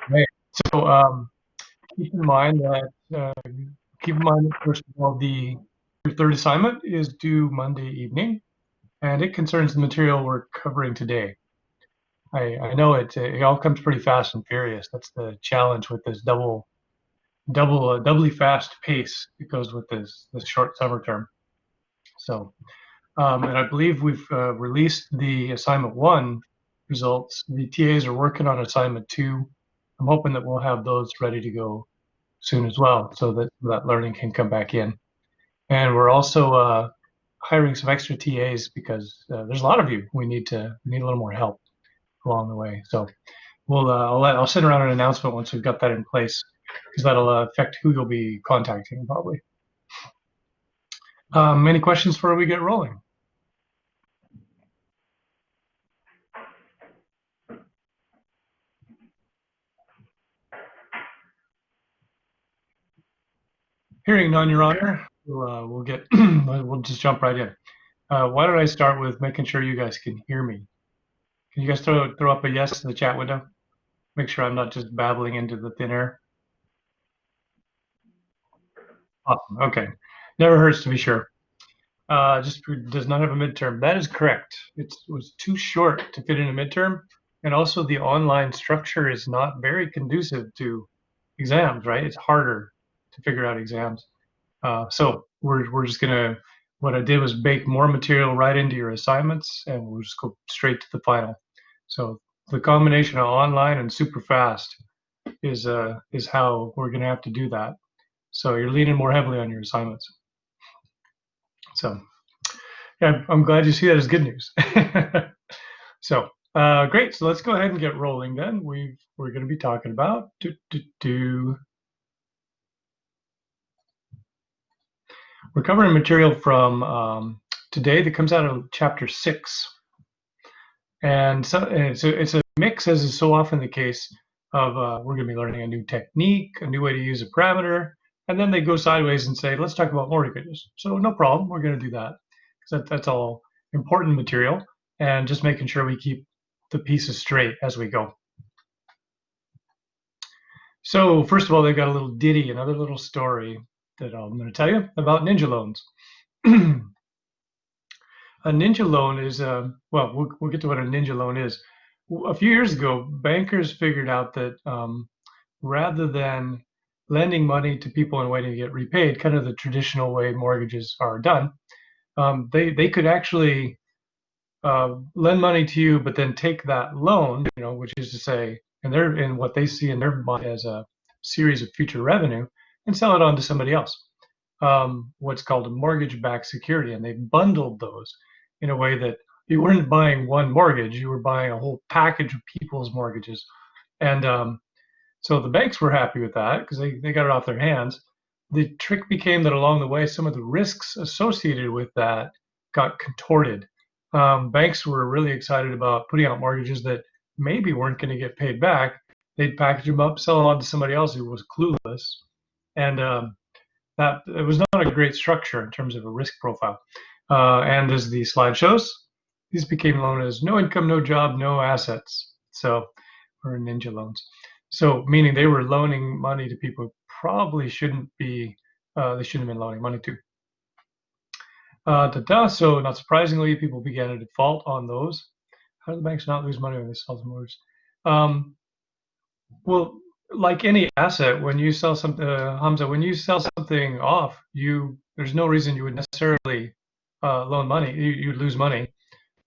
Right. So keep in mind that first of all, the your third assignment is due Monday evening, and it concerns the material we're covering today. I know it all comes pretty fast and furious. That's the challenge with this doubly fast pace that goes with this short summer term. So, and I believe we've released the assignment one results. The TAs are working on assignment two. I'm hoping that we'll have those ready to go soon as well, so that that learning can come back in. And we're also hiring some extra TAs because there's a lot of you. We need a little more help along the way. So I'll send around an announcement once we've got that in place, because that'll affect who you'll be contacting probably. Any questions before we get rolling? Hearing none, Your Honor, we'll get we'll just jump right in. Why don't I start with making sure you guys can hear me? Can you guys throw up a yes in the chat window? Make sure I'm not just babbling into the thin air. Awesome. Okay. Never hurts to be sure. Just does not have a midterm. That is correct. It was too short to fit in a midterm, and also the online structure is not very conducive to exams. Right? It's harder to figure out exams. So we're just gonna. What I did was bake more material right into your assignments, and we'll just go straight to the final. So the combination of online and super fast is how we're gonna have to do that. So you're leaning more heavily on your assignments. So yeah, I'm glad you see that as good news. So great. So let's go ahead and get rolling then. We're going to be talking about We're covering material from today that comes out of chapter 6, and so it's a mix, as is so often the case. Of we're going to be learning a new technique, a new way to use a parameter, and then they go sideways and say, let's talk about mortgages. So no problem, we're going to do that, because that's all important material, and just making sure we keep the pieces straight as we go. So first of all, they've got a little ditty, another little story that I'm going to tell you about ninja loans. A ninja loan is we'll get to what a ninja loan is. A few years ago, bankers figured out that rather than lending money to people and waiting to get repaid, kind of the traditional way mortgages are done, they could actually lend money to you, but then take that loan, which is to say, and what they see in their mind as a series of future revenue, and sell it on to somebody else. What's called a mortgage-backed security, and they bundled those in a way that you weren't buying one mortgage, you were buying a whole package of people's mortgages. And so the banks were happy with that because they got it off their hands. The trick became that along the way, some of the risks associated with that got contorted. Banks were really excited about putting out mortgages that maybe weren't going to get paid back. They'd package them up, sell them on to somebody else who was clueless. And that it was not a great structure in terms of a risk profile. And as the slide shows, these became known as no income, no job, no assets. So, or ninja loans. So, meaning they were loaning money to people who probably shouldn't be, they shouldn't have been loaning money to. So, not surprisingly, people began to default on those. How do the banks not lose money when they sell some mortgages? Well, like any asset, when you sell something, Hamza, when you sell something off, there's no reason you would necessarily loan money. You'd lose money.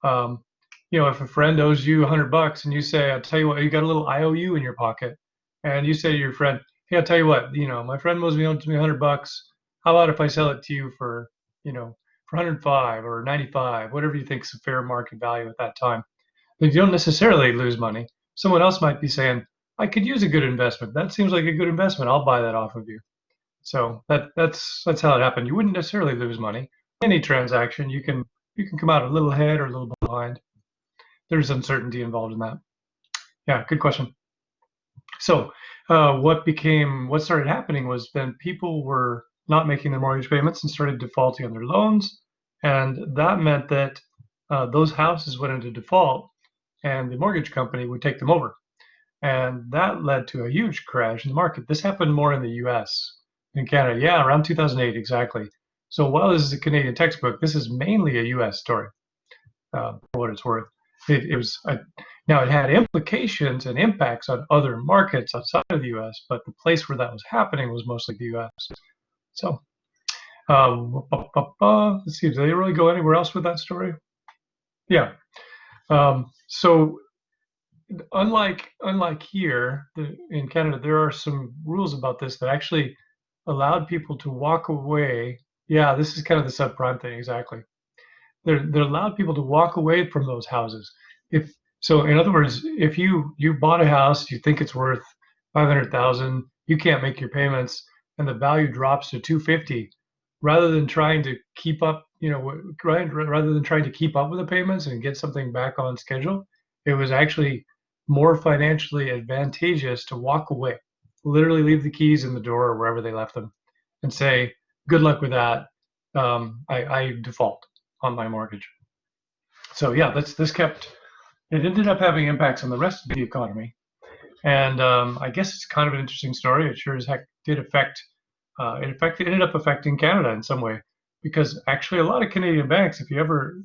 If a friend owes you $100 and you say, "I'll tell you what," you got a little IOU in your pocket, and you say to your friend, "Hey, I'll tell you what, my friend owes me $100. How about if I sell it to you for 105 or 95, whatever you think is a fair market value at that time?" But you don't necessarily lose money. Someone else might be saying, "I could use a good investment. That seems like a good investment. I'll buy that off of you." So that's how it happened. You wouldn't necessarily lose money. Any transaction, you can come out a little ahead or a little behind. There's uncertainty involved in that. Yeah, good question. So what started happening was then people were not making their mortgage payments and started defaulting on their loans, and that meant that those houses went into default, and the mortgage company would take them over. and that led to a huge crash in the market. This happened more in the US. In Canada, yeah, around 2008 exactly. So while this is a Canadian textbook, this is mainly a US story, for what it's worth. It was now it had implications and impacts on other markets outside of the US, but the place where that was happening was mostly the US. So let's see, did they really go anywhere else with that story? Yeah. So unlike here in Canada, there are some rules about this that actually allowed people to walk away. Yeah, this is kind of the subprime thing, exactly. They're allowed people to walk away from those houses. If so, in other words, if you bought a house, you think it's worth 500,000, you can't make your payments, and the value drops to 250, rather than trying to keep up, rather than trying to keep up with the payments and get something back on schedule, it was actually more financially advantageous to walk away, literally leave the keys in the door or wherever they left them, and say, "Good luck with that. I default on my mortgage." So yeah, this kept. It ended up having impacts on the rest of the economy, and I guess it's kind of an interesting story. It sure as heck did affect. It ended up affecting Canada in some way, because actually a lot of Canadian banks, if you ever,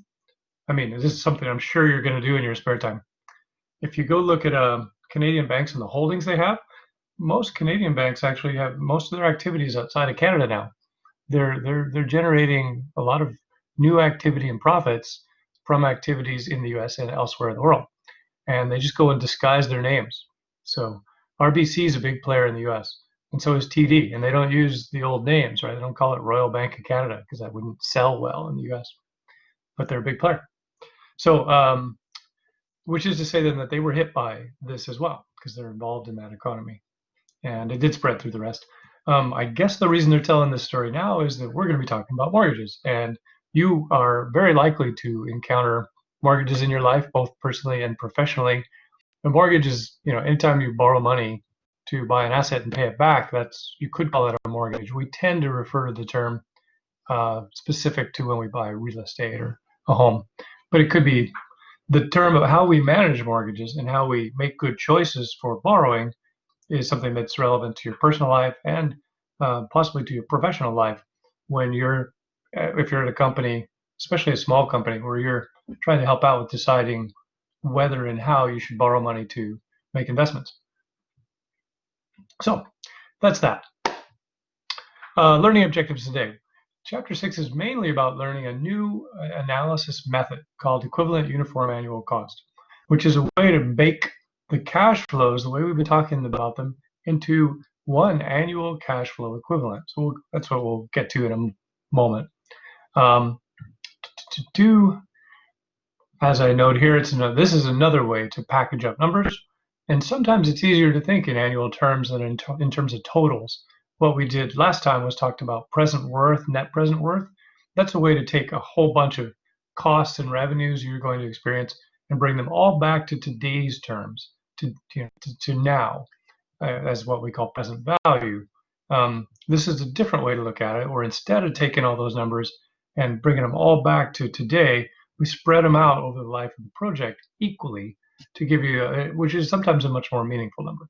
I mean, this is something I'm sure you're going to do in your spare time. If you go look at Canadian banks and the holdings they have, most Canadian banks actually have most of their activities outside of Canada now. They're generating a lot of new activity and profits from activities in the US and elsewhere in the world. And they just go and disguise their names. So RBC is a big player in the US, and so is TD. And they don't use the old names, right? They don't call it Royal Bank of Canada because that wouldn't sell well in the US, but they're a big player. So, which is to say then that they were hit by this as well because they're involved in that economy. And it did spread through the rest. I guess the reason they're telling this story now is that we're going to be talking about mortgages, and you are very likely to encounter mortgages in your life, both personally and professionally. A mortgage is, anytime you borrow money to buy an asset and pay it back, you could call it a mortgage. We tend to refer to the term specific to when we buy real estate or a home, but it could be the term of how we manage mortgages and how we make good choices for borrowing is something that's relevant to your personal life and possibly to your professional life when if you're at a company, especially a small company, where you're trying to help out with deciding whether and how you should borrow money to make investments. So that's that. Learning objectives today. Chapter 6 is mainly about learning a new analysis method called equivalent uniform annual cost, which is a way to bake the cash flows, the way we've been talking about them, into one annual cash flow equivalent. So that's what we'll get to in a moment. To do, as I note here, this is another way to package up numbers. And sometimes it's easier to think in annual terms than in terms of totals. What we did last time was talked about present worth, net present worth. That's a way to take a whole bunch of costs and revenues you're going to experience and bring them all back to today's terms, to now, as what we call present value. This is a different way to look at it, where instead of taking all those numbers and bringing them all back to today, we spread them out over the life of the project equally to give you, which is sometimes a much more meaningful number.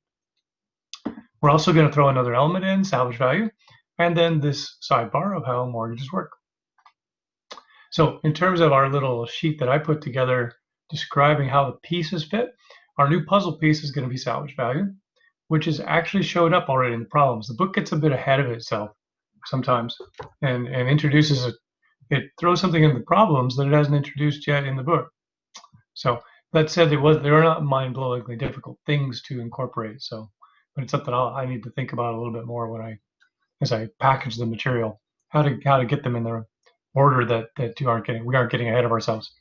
We're also going to throw another element in, salvage value, and then this sidebar of how mortgages work. So in terms of our little sheet that I put together describing how the pieces fit, our new puzzle piece is going to be salvage value, which has actually showed up already in the problems. The book gets a bit ahead of itself sometimes and introduces it throws something in the problems that it hasn't introduced yet in the book. So that said, they are not mind-blowingly difficult things to incorporate. So, but it's something I need to think about a little bit more as I package the material, how to get them in the order that we aren't getting ahead of ourselves.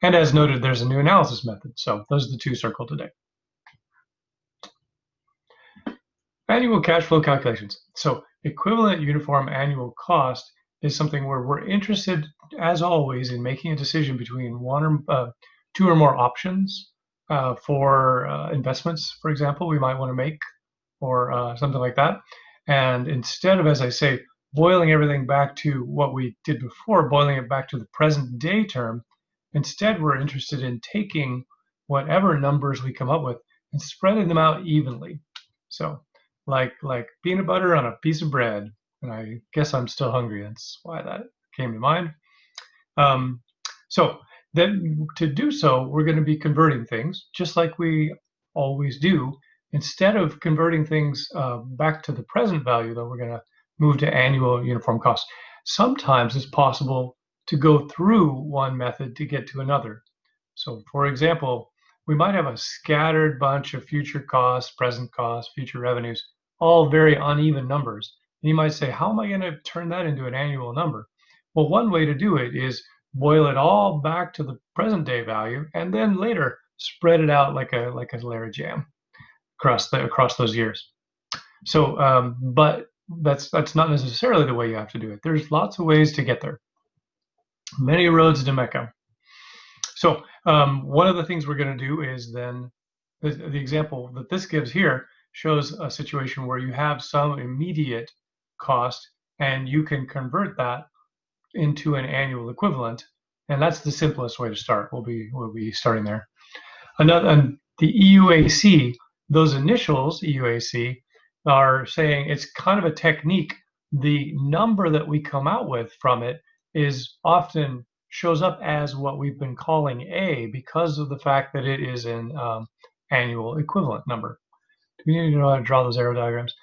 And as noted, there's a new analysis method. So those are the two circled today. Annual cash flow calculations. So equivalent uniform annual cost is something where we're interested, as always, in making a decision between two or more options for investments, for example, we might want to make, or something like that. And instead of, as I say, boiling everything back to what we did before, boiling it back to the present day term, instead we're interested in taking whatever numbers we come up with and spreading them out evenly. So like peanut butter on a piece of bread. And I guess I'm still hungry. That's why that came to mind. Um, so then to do so, we're going to be converting things just like we always do. Instead of converting things back to the present value, though, we're going to move to annual uniform cost. Sometimes it's possible to go through one method to get to another. So for example, we might have a scattered bunch of future costs, present costs, future revenues, all very uneven numbers. And you might say, how am I going to turn that into an annual number? Well, one way to do it is boil it all back to the present day value, and then later spread it out like a layer of jam across those years. So, but that's not necessarily the way you have to do it. There's lots of ways to get there. Many roads to Mecca. So one of the things we're going to do is then the example that this gives here shows a situation where you have some immediate cost and you can convert that into an annual equivalent, and that's the simplest way to start. We'll be starting there. And the EUAC, those initials EUAC, are saying it's kind of a technique. The number that we come out with from it is often shows up as what we've been calling A because of the fact that it is an annual equivalent number. Do we need to know how to draw those arrow diagrams?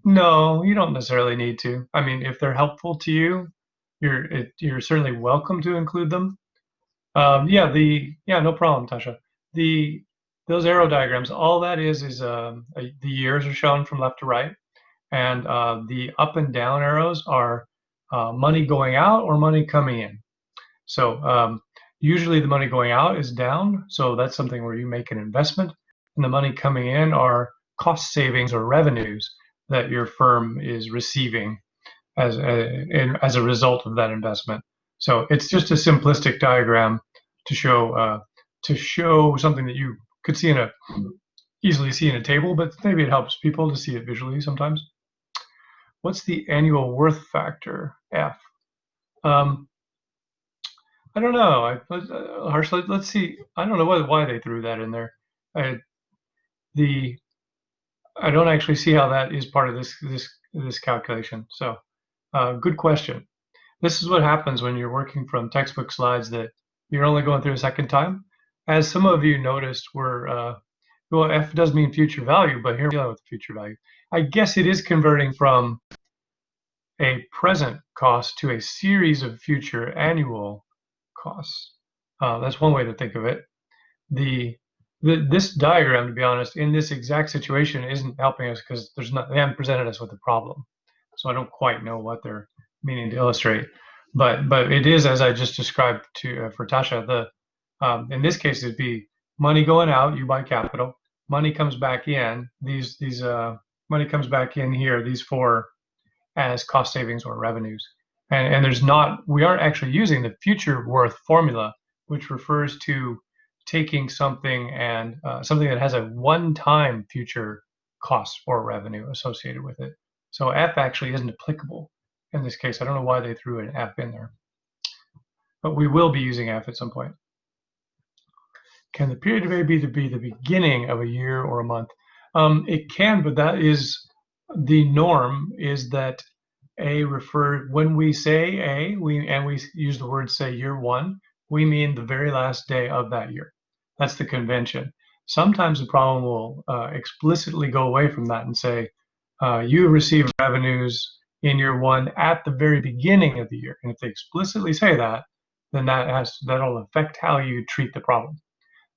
No, you don't necessarily need to. I mean, if they're helpful to you, you're certainly welcome to include them. Yeah, no problem, Tasha. Those arrow diagrams, all that is the years are shown from left to right, and the up and down arrows are money going out or money coming in. So usually the money going out is down, so that's something where you make an investment, and the money coming in are cost savings or revenues that your firm is receiving as a result of that investment. So it's just a simplistic diagram to show something that you could see easily see in a table, but maybe it helps people to see it visually sometimes. What's the annual worth factor, F? I don't know. Harsh, let's see. I don't know why they threw that in there. I don't actually see how that is part of this calculation. So, good question. This is what happens when you're working from textbook slides that you're only going through a second time. As some of you noticed, well, F does mean future value, but here we're dealing with future value. I guess it is converting from a present cost to a series of future annual costs. That's one way to think of it. This diagram, to be honest, in this exact situation isn't helping us because they haven't presented us with a problem. So I don't quite know what they're meaning to illustrate. But it is, as I just described for Tasha, in this case it'd be money going out, you buy capital, money comes back in, money comes back in here, these four as cost savings or revenues. And we aren't actually using the future worth formula, which refers to taking something and something that has a one-time future cost or revenue associated with it. So F actually isn't applicable in this case. I don't know why they threw an F in there, but we will be using F at some point. Can the period of A be the beginning of a year or a month? It can, but that is the norm. Is that when we say A, we use the word say year one, we mean the very last day of that year. That's the convention. Sometimes the problem will explicitly go away from that and say you receive revenues in year one at the very beginning of the year. And if they explicitly say that, then that'll affect how you treat the problem.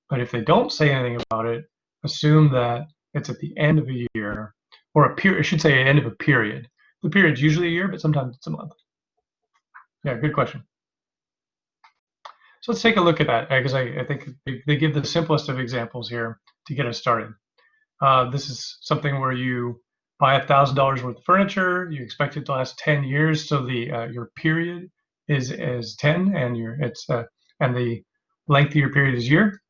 But if they don't say anything about it, assume that it's at the end of a year, or a period. I should say end of a period. The period's usually a year, but sometimes it's a month. Yeah, good question. So let's take a look at that, because I think they give the simplest of examples here to get us started. This is something where you buy $1,000 worth of furniture, you expect it to last 10 years, so your period is 10, and the length of your period is year.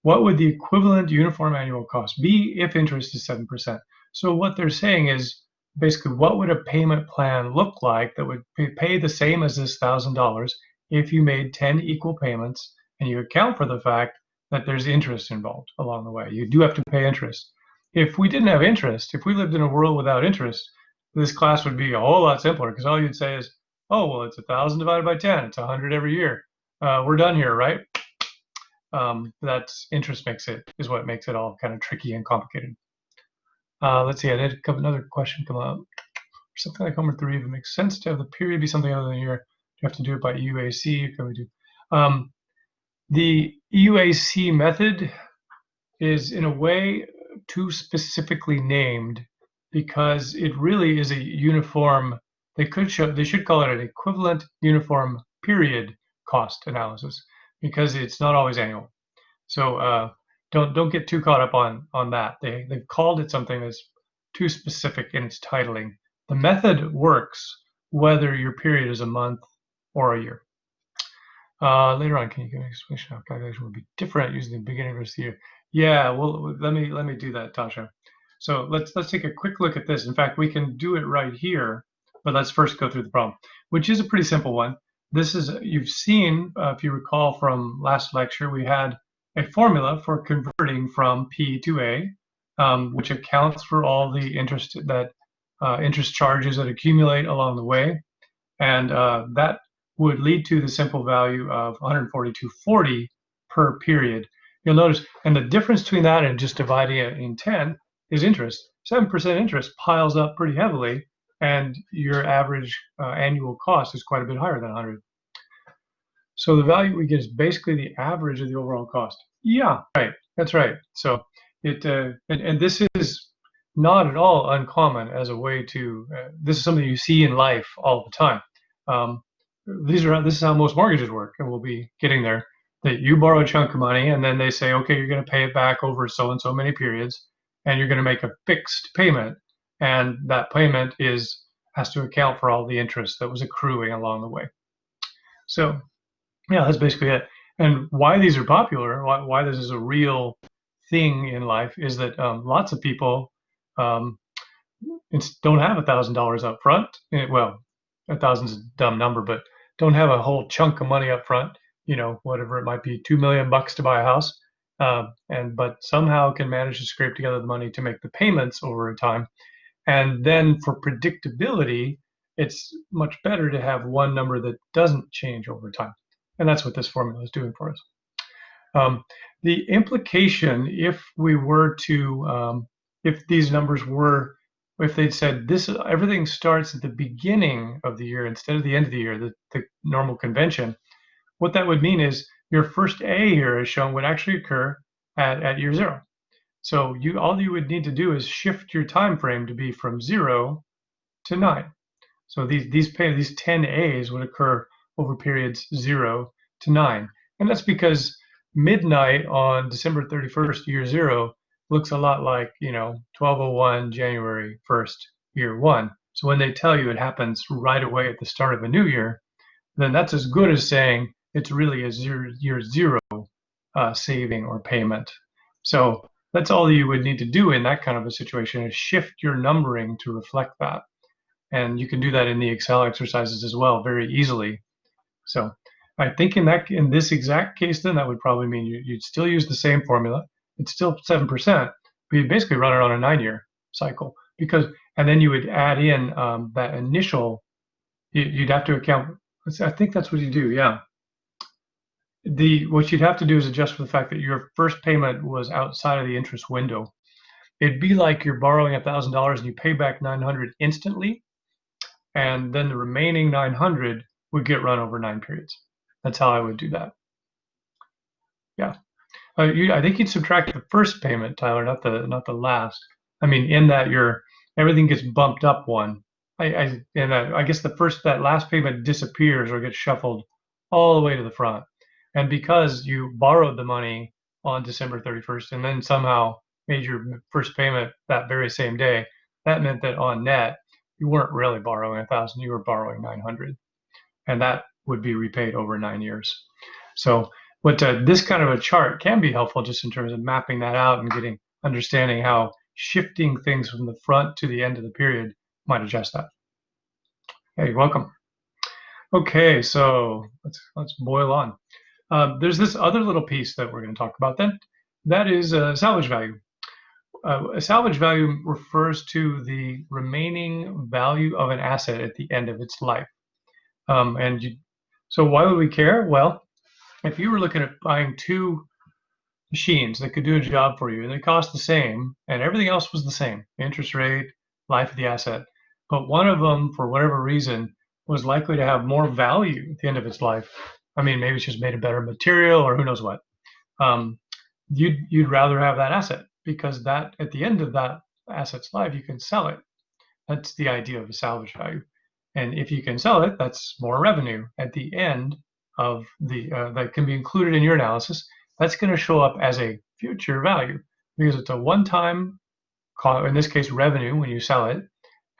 What would the equivalent uniform annual cost be if interest is 7%? So what they're saying is basically what would a payment plan look like that would pay the same as this $1,000 if you made 10 equal payments and you account for the fact that there's interest involved along the way. You do have to pay interest. If we didn't have interest, if we lived in a world without interest, this class would be a whole lot simpler because all you'd say is, oh, well, it's 1,000 divided by 10. It's 100 every year. We're done here, right? That's interest is what makes it all kind of tricky and complicated. Let's see, I did another question come up. Something like Homer 3, if it makes sense to have the period be something other than a year, you have to do it by EUAC. Can we do? The EUAC method is in a way too specifically named because it really is a uniform. They should call it an equivalent uniform period cost analysis because it's not always annual. So don't get too caught up on that. They've called it something that's too specific in its titling. The method works whether your period is a month or a year. Later on, can you give an explanation how calculation will be different using the beginning of the year? Yeah, well, let me do that, Tasha. So let's take a quick look at this. In fact, we can do it right here, but let's first go through the problem, which is a pretty simple one. This is, you've seen, if you recall from last lecture, we had a formula for converting from P to A, which accounts for all the interest charges that accumulate along the way, and that would lead to the simple value of 142.40 per period. You'll notice, and the difference between that and just dividing it in 10 is interest. 7% interest piles up pretty heavily, and your average annual cost is quite a bit higher than 100. So the value we get is basically the average of the overall cost. Yeah, right. That's right. So it and this is not at all uncommon as a way to. This is something you see in life all the time. This is how most mortgages work, and we'll be getting there. That you borrow a chunk of money, and then they say, okay, you're going to pay it back over so and so many periods, and you're going to make a fixed payment, and that payment has to account for all the interest that was accruing along the way. So, yeah, that's basically it. And why these are popular, why this is a real thing in life, is that lots of people don't have $1,000 up front. Well, 1,000's a dumb number, but don't have a whole chunk of money up front. You know, whatever it might be, $2 million to buy a house, but somehow can manage to scrape together the money to make the payments over time. And then for predictability, it's much better to have one number that doesn't change over time. And that's what this formula is doing for us. The implication, if we were to, if these numbers were, if they'd said this, everything starts at the beginning of the year instead of the end of the year, the normal convention, what that would mean is your first A here is shown would actually occur at year 0. So all you would need to do is shift your time frame to be from 0 to 9. So these 10 A's would occur over periods 0 to 9. And that's because midnight on December 31st, year 0, looks a lot like, 1201 January 1st, year 1. So when they tell you it happens right away at the start of a new year, then that's as good as saying it's really a year 0 saving or payment. So that's all you would need to do in that kind of a situation, is shift your numbering to reflect that. And you can do that in the Excel exercises as well very easily. So I think in this exact case, then that would probably mean you'd still use the same formula. It's still 7%, but you'd basically run it on a 9-year cycle, and then you would add in that initial. You'd have to account. I think that's what you do. Yeah. What you'd have to do is adjust for the fact that your first payment was outside of the interest window. It'd be like you're borrowing $1,000 and you pay back $900 instantly, and then the remaining $900 would get run over 9 periods. That's how I would do that. Yeah, I think you'd subtract the first payment, Tyler, not the last. I mean, in that everything gets bumped up one. I guess that last payment disappears or gets shuffled all the way to the front. And because you borrowed the money on December 31st and then somehow made your first payment that very same day, that meant that on net, you weren't really borrowing 1,000, you were borrowing 900. And that would be repaid over 9 years. So this kind of a chart can be helpful just in terms of mapping that out and understanding how shifting things from the front to the end of the period might adjust that. Hey, welcome. Okay, so let's boil on. There's this other little piece that we're going to talk about then. That is salvage value. A salvage value refers to the remaining value of an asset at the end of its life. So why would we care? Well, if you were looking at buying two machines that could do a job for you and they cost the same and everything else was the same, interest rate, life of the asset, but one of them, for whatever reason, was likely to have more value at the end of its life. I mean, maybe it's just made of better material or who knows what. Um, you'd rather have that asset because that at the end of that asset's life, you can sell it. That's the idea of a salvage value. And if you can sell it, that's more revenue at the end of the that can be included in your analysis. That's going to show up as a future value because it's a one-time, in this case, revenue when you sell it,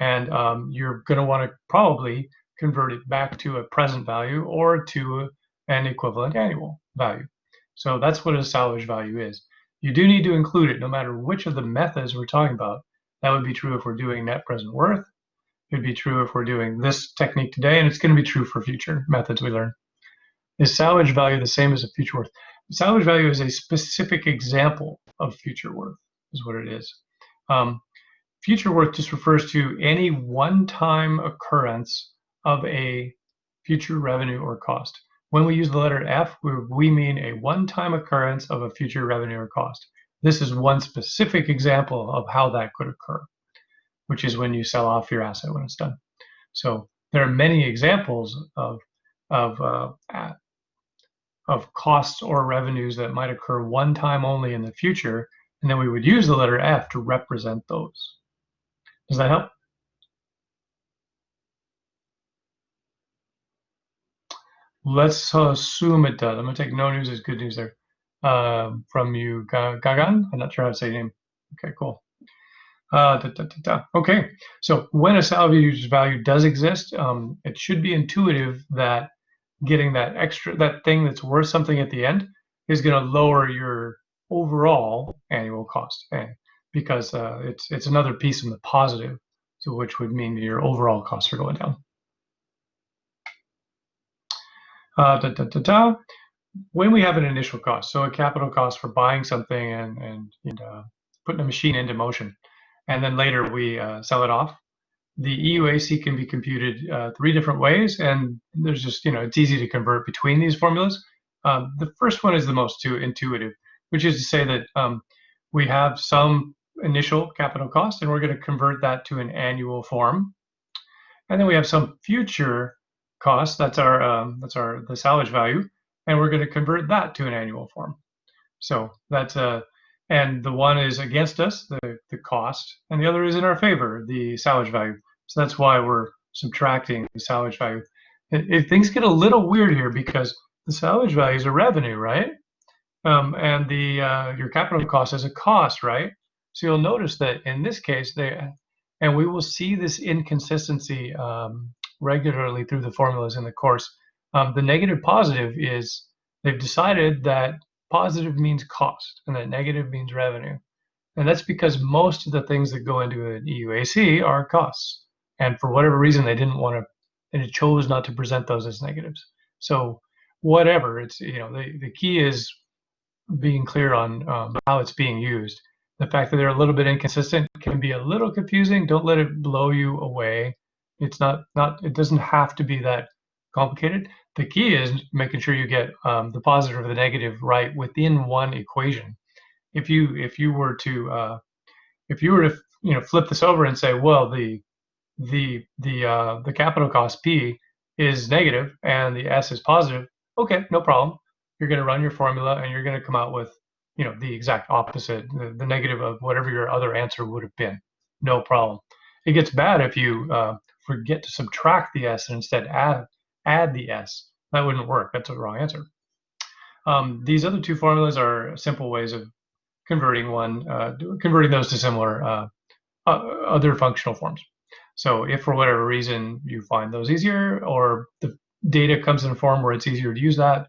and you're going to want to probably convert it back to a present value or to an equivalent annual value. So that's what a salvage value is. You do need to include it no matter which of the methods we're talking about. That would be true if we're doing net present worth. It'd be true if we're doing this technique today, and it's going to be true for future methods we learn. Is salvage value the same as a future worth? Salvage value is a specific example of future worth, is what it is. Future worth just refers to any one-time occurrence of a future revenue or cost. When we use the letter F, we mean a one-time occurrence of a future revenue or cost. This is one specific example of how that could occur, which is when you sell off your asset when it's done. So there are many examples of costs or revenues that might occur one time only in the future, and then we would use the letter F to represent those. Does that help? Let's assume it does. I'm going to take no news as good news there. From you, Gagan. I'm not sure how to say your name. Okay, cool. Okay, so when a salvage value does exist, it should be intuitive that getting that thing that's worth something at the end is going to lower your overall annual cost, because it's another piece in the positive, so which would mean that your overall costs are going down. When we have an initial cost, so a capital cost for buying something and putting a machine into motion, and then later we sell it off, the EUAC can be computed 3 different ways, and there's just, it's easy to convert between these formulas. The first one is the most intuitive, which is to say that we have some initial capital cost, and we're going to convert that to an annual form. And then we have some future cost, that's the salvage value, and we're going to convert that to an annual form. So that's and the one is against us, the cost, and the other is in our favor, the salvage value. So that's why we're subtracting the salvage value. If things get a little weird here because the salvage value is a revenue, right? And your capital cost is a cost, right? So you'll notice that in this case, and we will see this inconsistency regularly through the formulas in the course. The negative positive is they've decided that positive means cost and that negative means revenue. And that's because most of the things that go into an EUAC are costs. And for whatever reason, they didn't want to, and it chose not to present those as negatives. So whatever, it's, the key is being clear on how it's being used. The fact that they're a little bit inconsistent can be a little confusing. Don't let it blow you away. It's it doesn't have to be that complicated. The key is making sure you get the positive or the negative right within one equation. If you were to flip this over and say, well, the capital cost P is negative and the S is positive, okay, no problem. You're going to run your formula and you're going to come out with the exact opposite, the negative of whatever your other answer would have been. No problem. It gets bad if you forget to subtract the S and instead add the S. That wouldn't work. That's a wrong answer. These other 2 formulas are simple ways of converting those to similar other functional forms. So if for whatever reason you find those easier, or the data comes in a form where it's easier to use that,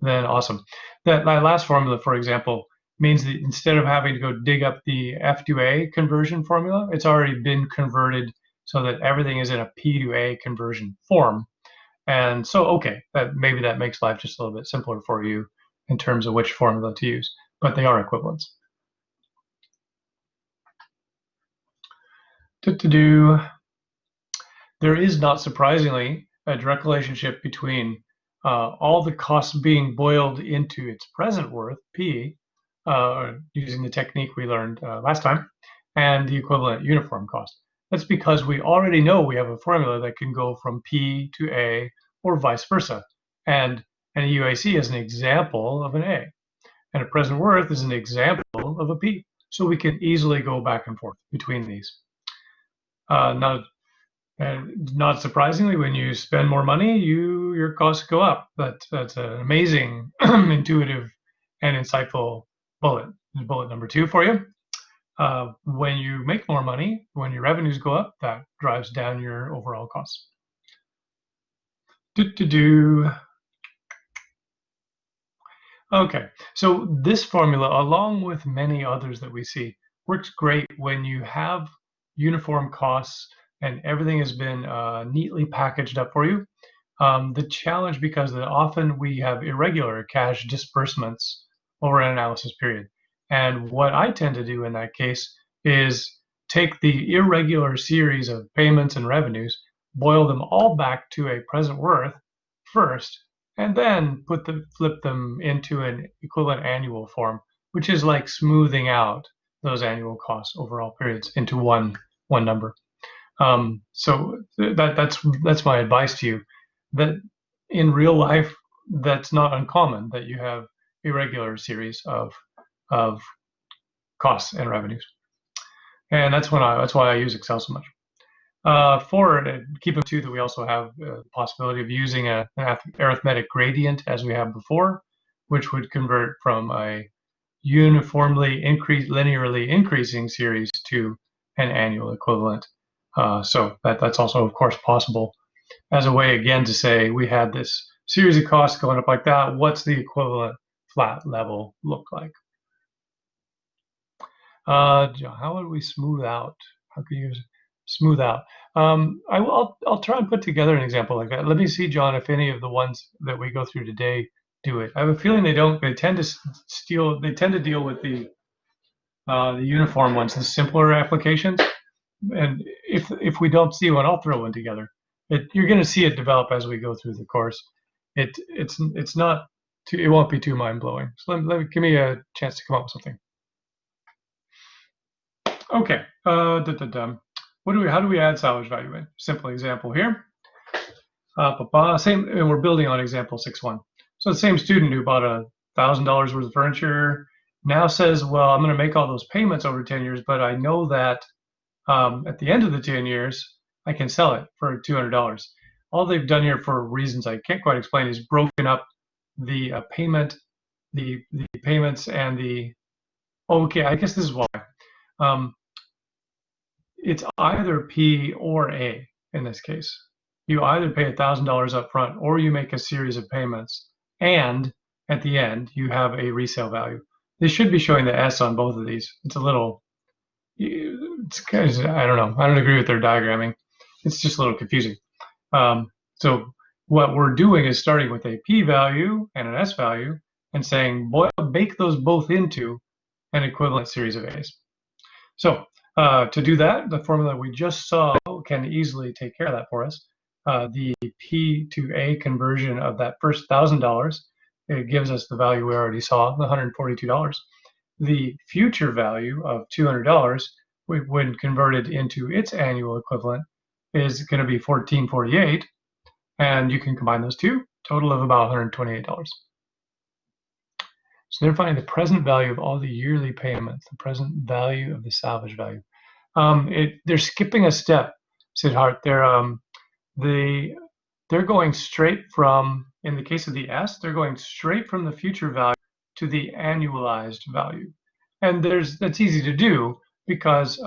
then awesome. That last formula, for example, means that instead of having to go dig up the F to A conversion formula, it's already been converted so that everything is in a P to A conversion form. And so, okay, maybe that makes life just a little bit simpler for you in terms of which formula to use, but they are equivalents. There is, not surprisingly, a direct relationship between all the costs being boiled into its present worth, P, using the technique we learned last time, and the equivalent uniform cost. That's because we already know we have a formula that can go from P to A or vice versa. And a UAC is an example of an A, and a present worth is an example of a P. So we can easily go back and forth between these. Now, and not surprisingly, when you spend more money, your costs go up. That's an amazing, intuitive, and insightful bullet. Bullet number 2 for you. When you make more money, when your revenues go up, that drives down your overall costs. Okay, so this formula, along with many others that we see, works great when you have uniform costs and everything has been neatly packaged up for you. The challenge, because often we have irregular cash disbursements over an analysis period. And what I tend to do in that case is take the irregular series of payments and revenues, boil them all back to a present worth first, and then flip them into an equivalent annual form, which is like smoothing out those annual costs over all periods into one number. So that's my advice to you. That in real life, that's not uncommon that you have irregular series of costs and revenues, and that's why I use Excel so much. Keep in mind that we also have the possibility of using an arithmetic gradient as we have before, which would convert from a uniformly linearly increasing series to an annual equivalent. So that's also, of course, possible as a way, again, to say we had this series of costs going up like that. What's the equivalent flat level look like? How would we smooth out? How could you smooth out? I'll try and put together an example like that. Let me see, John, if any of the ones that we go through today do it. I have a feeling they don't. They tend to They tend to deal with the uniform ones, the simpler applications. And if we don't see one, I'll throw one together. You're going to see it develop as we go through the course. It's not too, it won't be too mind blowing. So give me a chance to come up with something. Okay. How do we add salvage value in? Simple example here. And we're building on example 6.1. So the same student who bought $1,000 worth of furniture now says, well, I'm going to make all those payments over 10 years, but I know that at the end of the 10 years, I can sell it for $200. All they've done here, for reasons I can't quite explain, is broken up the the payments and the. Okay, I guess this is why. It's either P or A in this case. You either pay $1,000 up front or you make a series of payments, and at the end you have a resale value. They should be showing the S on both of these. It's a little, it's kind of, I don't know. I don't agree with their diagramming. It's just a little confusing. So what we're doing is starting with a P value and an S value and saying, bake those both into an equivalent series of A's. So to do that, the formula we just saw can easily take care of that for us. The P to A conversion of that first $1,000, it gives us the value we already saw, the $142. The future value of $200, when converted into its annual equivalent, is going to be $1,448, and you can combine those two, total of about $128. So they're finding the present value of all the yearly payments, the present value of the salvage value. They're skipping a step, Siddharth. They're going straight from, in the case of the S, they're going straight from the future value to the annualized value. And that's easy to do because,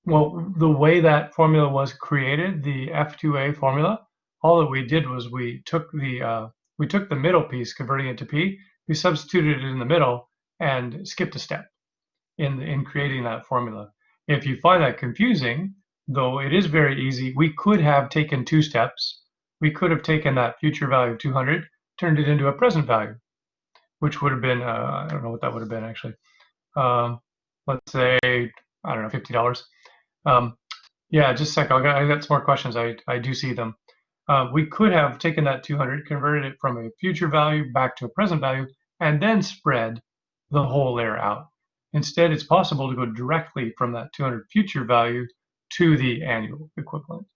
well, the way that formula was created, the F2A formula, all that we did was we took the middle piece, converting it to P, we substituted it in the middle and skipped a step in creating that formula. If you find that confusing, though it is very easy, we could have taken 2 steps we could have taken that future value of 200, turned it into a present value, which would have been, I don't know what that would have been actually. Let's say, I don't know, $50. Yeah, just a sec. I got some more questions. I do see them. We could have taken that 200, converted it from a future value back to a present value, and then spread the whole layer out. Instead, it's possible to go directly from that 200 future value to the annual equivalent.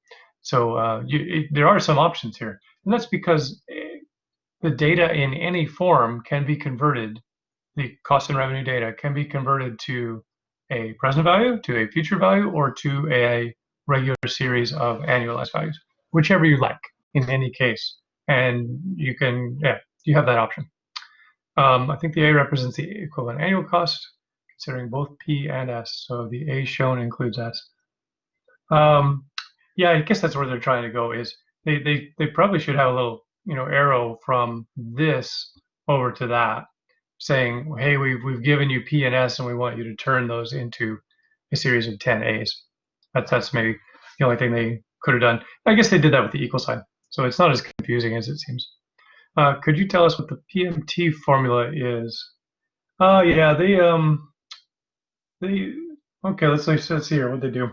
So there are some options here, and that's because the data in any form can be converted. The cost and revenue data can be converted to a present value, to a future value, or to a regular series of annualized values, whichever you like in any case. And you can, yeah, you have that option. I think the A represents the equivalent annual cost, considering both P and S. So the A shown includes S. Yeah, I guess that's where they're trying to go. Is they probably should have a little arrow from this over to that, saying, hey, we've given you P and S, and we want you to turn those into a series of 10 A's. That's maybe the only thing they could have done. I guess they did that with the equal sign, so it's not as confusing as it seems. Could you tell us what the PMT formula is? Yeah, they okay. Let's see here what they do.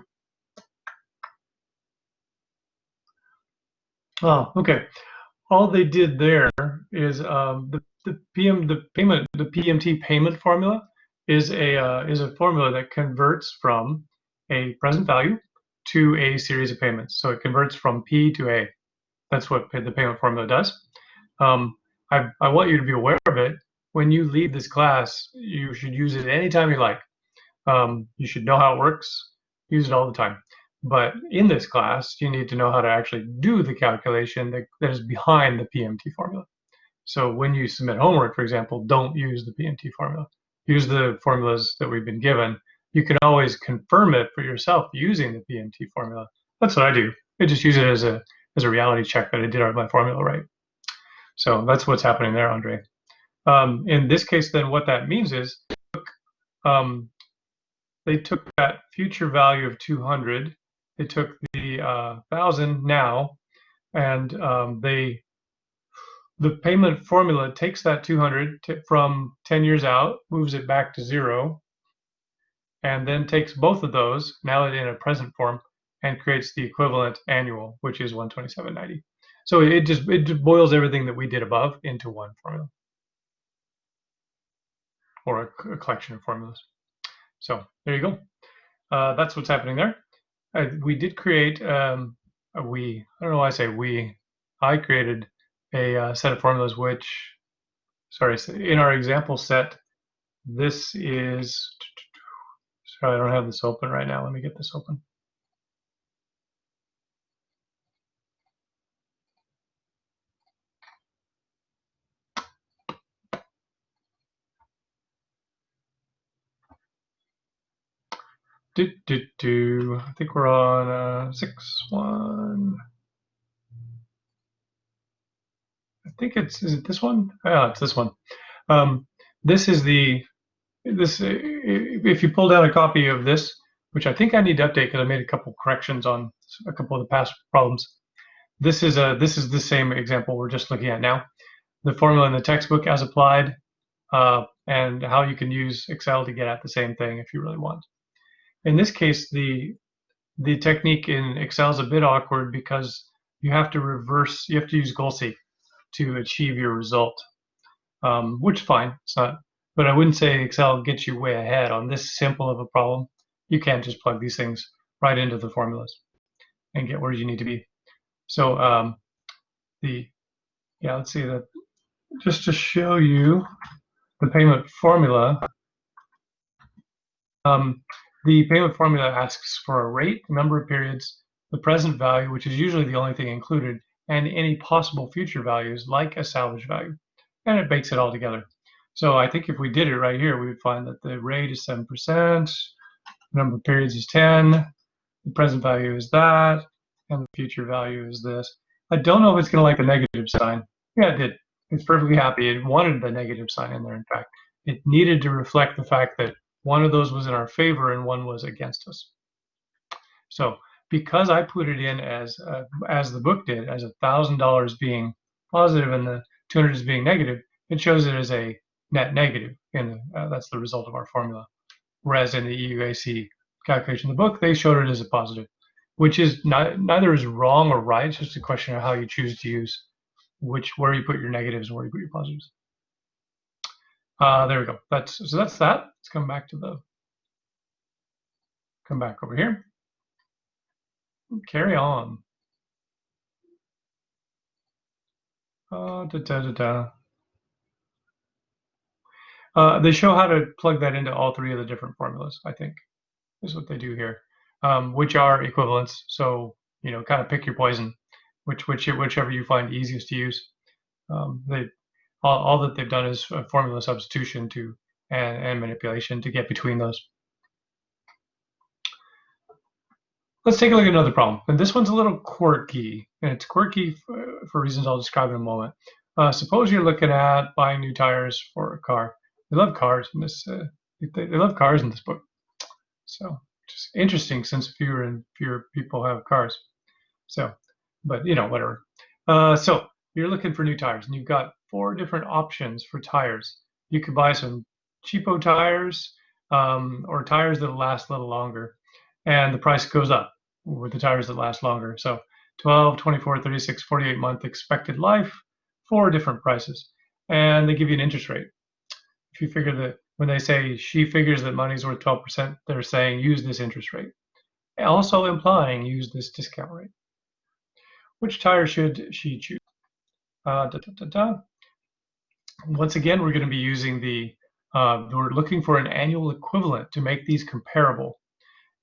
Oh, okay. All they did there is the PMT payment formula is a formula that converts from a present value to a series of payments. So it converts from P to A. That's what the payment formula does. I want you to be aware of it. When you leave this class, you should use it anytime you like. You should know how it works. Use it all the time. But in this class, you need to know how to actually do the calculation that is behind the PMT formula. So when you submit homework, for example, don't use the PMT formula. Use the formulas that we've been given. You can always confirm it for yourself using the PMT formula. That's what I do. I just use it as a reality check that I did my formula right. So that's what's happening there, Andre. In this case, then what that means is they took that future value of 200, they took the 1,000 now, and the payment formula takes that 200 from 10 years out, moves it back to 0, and then takes both of those, now in a present form, and creates the equivalent annual, which is 127.90. So it just boils everything that we did above into one formula, or a collection of formulas. So there you go. That's what's happening there. We did create I don't know why I say we. I created a set of formulas which, sorry, in our example set, this is, sorry, I don't have this open right now. Let me get this open. I think we're on 6.1. I think is it this one? Yeah, it's this one. This is if you pull down a copy of this, which I think I need to update because I made a couple corrections on a couple of the past problems. This is the same example we're just looking at now. The formula in the textbook as applied, and how you can use Excel to get at the same thing if you really want. In this case, the technique in Excel is a bit awkward because you have to use goal-seek to achieve your result, which is fine. It's not, but I wouldn't say Excel gets you way ahead on this simple of a problem. You can't just plug these things right into the formulas and get where you need to be. So let's see that just to show you the payment formula. The payment formula asks for a rate, number of periods, the present value, which is usually the only thing included, and any possible future values like a salvage value, and it bakes it all together. So I think if we did it right here, we would find that the rate is 7%, number of periods is 10, the present value is that, and the future value is this. I don't know if it's going to like the negative sign. Yeah, it did. It's perfectly happy. It wanted the negative sign in there, in fact. It needed to reflect the fact that one of those was in our favor and one was against us. So because I put it in as the book did, as $1,000 being positive and the 200 as being negative, it shows it as a net negative, and that's the result of our formula. Whereas in the EUAC calculation in the book, they showed it as a positive, which is neither is wrong or right. It's just a question of how you choose to use where you put your negatives and where you put your positives. There we go. That's that. Let's come back over here. Carry on. They show how to plug that into all three of the different formulas, I think, is what they do here, which are equivalents. So, kind of pick your poison, whichever you find easiest to use. All that they've done is formula substitution and manipulation to get between those. Let's take a look at another problem. And this one's a little quirky, and it's quirky for reasons I'll describe in a moment. Suppose you're looking at buying new tires for a car. They love cars in this. They love cars in this book. So just interesting, since fewer and fewer people have cars. So, but whatever. So you're looking for new tires, and you've got 4 different options for tires. You could buy some cheapo tires, or tires that'll last a little longer, and the price goes up with the tires that last longer. So 12, 24, 36, 48 month expected life, 4 different prices, and they give you an interest rate. If you figure that when they say she figures that money's worth 12%, they're saying use this interest rate, also implying use this discount rate. Which tire should she choose? Once again, we're going to be using we're looking for an annual equivalent to make these comparable.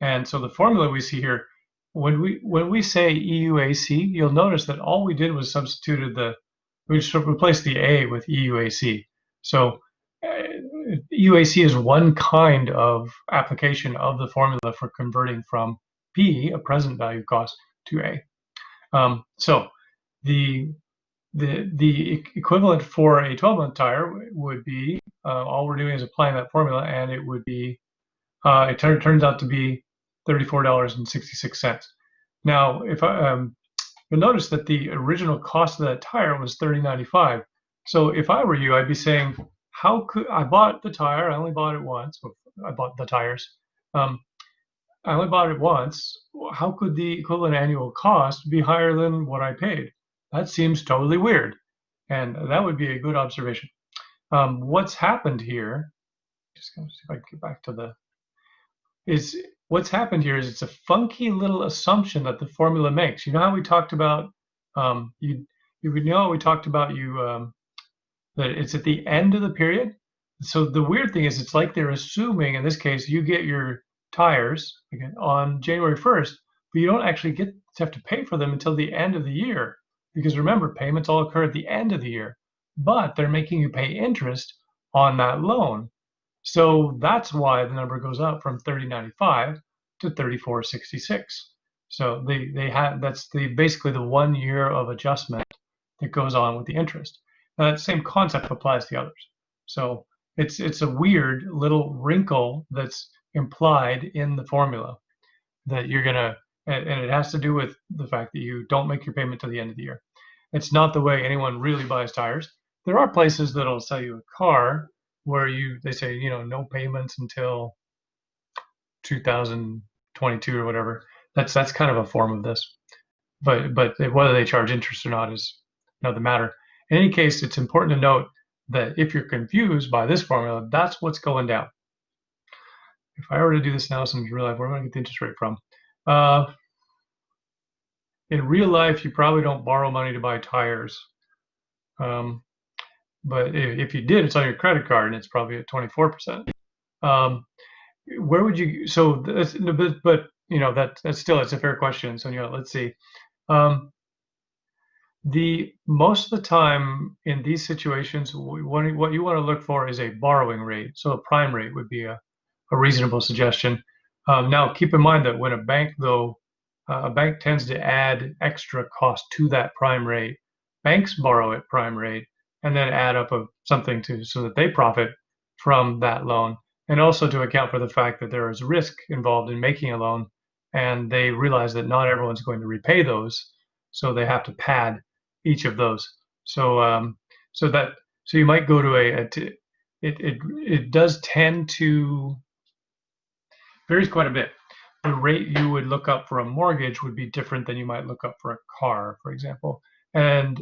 And so the formula we see here, when we say EUAC, you'll notice that all we did was we just replaced the A with EUAC. So EUAC is one kind of application of the formula for converting from P, a present value cost, to A. So the equivalent for a 12-month tire would be, all we're doing is applying that formula, and it would be, it turns out to be $34.66. Now, if you'll notice that the original cost of that tire was $30.95. So if I were you, I'd be saying, how could I bought the tire? I only bought it once. I bought the tires. I only bought it once. How could the equivalent annual cost be higher than what I paid? That seems totally weird, and that would be a good observation. What's happened here? Just going to see if I can get back to what's happened here is it's a funky little assumption that the formula makes. You know how we talked about that it's at the end of the period. So the weird thing is, it's like they're assuming, in this case, you get your tires again on January 1st, but you don't actually have to pay for them until the end of the year, because remember, payments all occur at the end of the year, but they're making you pay interest on that loan. So that's why the number goes up from $30.95 to $34.66. So that's basically the 1 year of adjustment that goes on with the interest. Now, that same concept applies to the others. So it's a weird little wrinkle that's implied in the formula that you're gonna, and it has to do with the fact that you don't make your payment till the end of the year. It's not the way anyone really buys tires. There are places that'll sell you a car where they say, no payments until 2022 or whatever. That's kind of a form of this. But whether they charge interest or not is another matter. In any case, it's important to note that if you're confused by this formula, that's what's going down. If I were to do this analysis in real life, where am I going to get the interest rate from? In real life, you probably don't borrow money to buy tires. But if you did, it's on your credit card, and it's probably at 24%. Where would you? So, that's still, it's a fair question. So, let's see. Most of the time in these situations, what you want to look for is a borrowing rate. So a prime rate would be a reasonable suggestion. Now, keep in mind that when a bank tends to add extra cost to that prime rate. Banks borrow at prime rate and then add up something so that they profit from that loan, and also to account for the fact that there is risk involved in making a loan, and they realize that not everyone's going to repay those, so they have to pad each of those. So so that so you might go to it does tend to varies quite a bit. The rate you would look up for a mortgage would be different than you might look up for a car, for example. And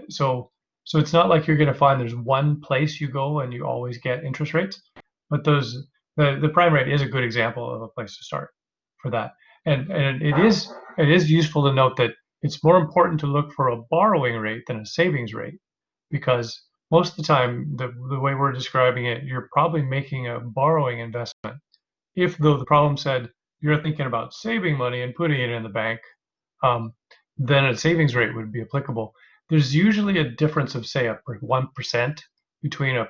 so so it's not like you're going to find there's one place you go and you always get interest rates, but the prime rate is a good example of a place to start for that. And it is useful to note that it's more important to look for a borrowing rate than a savings rate, because most of the time the way we're describing it, you're probably making a borrowing investment. If though the problem said you're thinking about saving money and putting it in the bank, um, then a savings rate would be applicable. There's usually a difference of say 1% between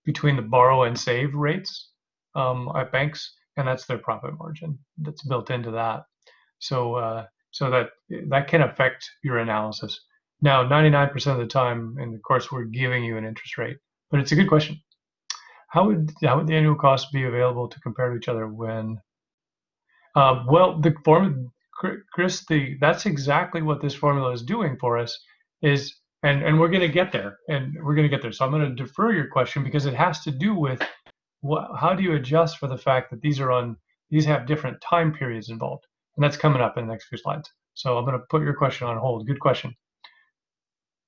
between the borrow and save rates at banks, and that's their profit margin that's built into that. So so that can affect your analysis. Now, 99% of the time, and of course, we're giving you an interest rate, but it's a good question. How would the annual cost be available to compare to each other when? Well, the form, Chris, that's exactly what this formula is doing for us. Is and we're going to get there, and we're going to get there. So I'm going to defer your question because it has to do with how do you adjust for the fact that these have different time periods involved, and that's coming up in the next few slides. So I'm going to put your question on hold. Good question.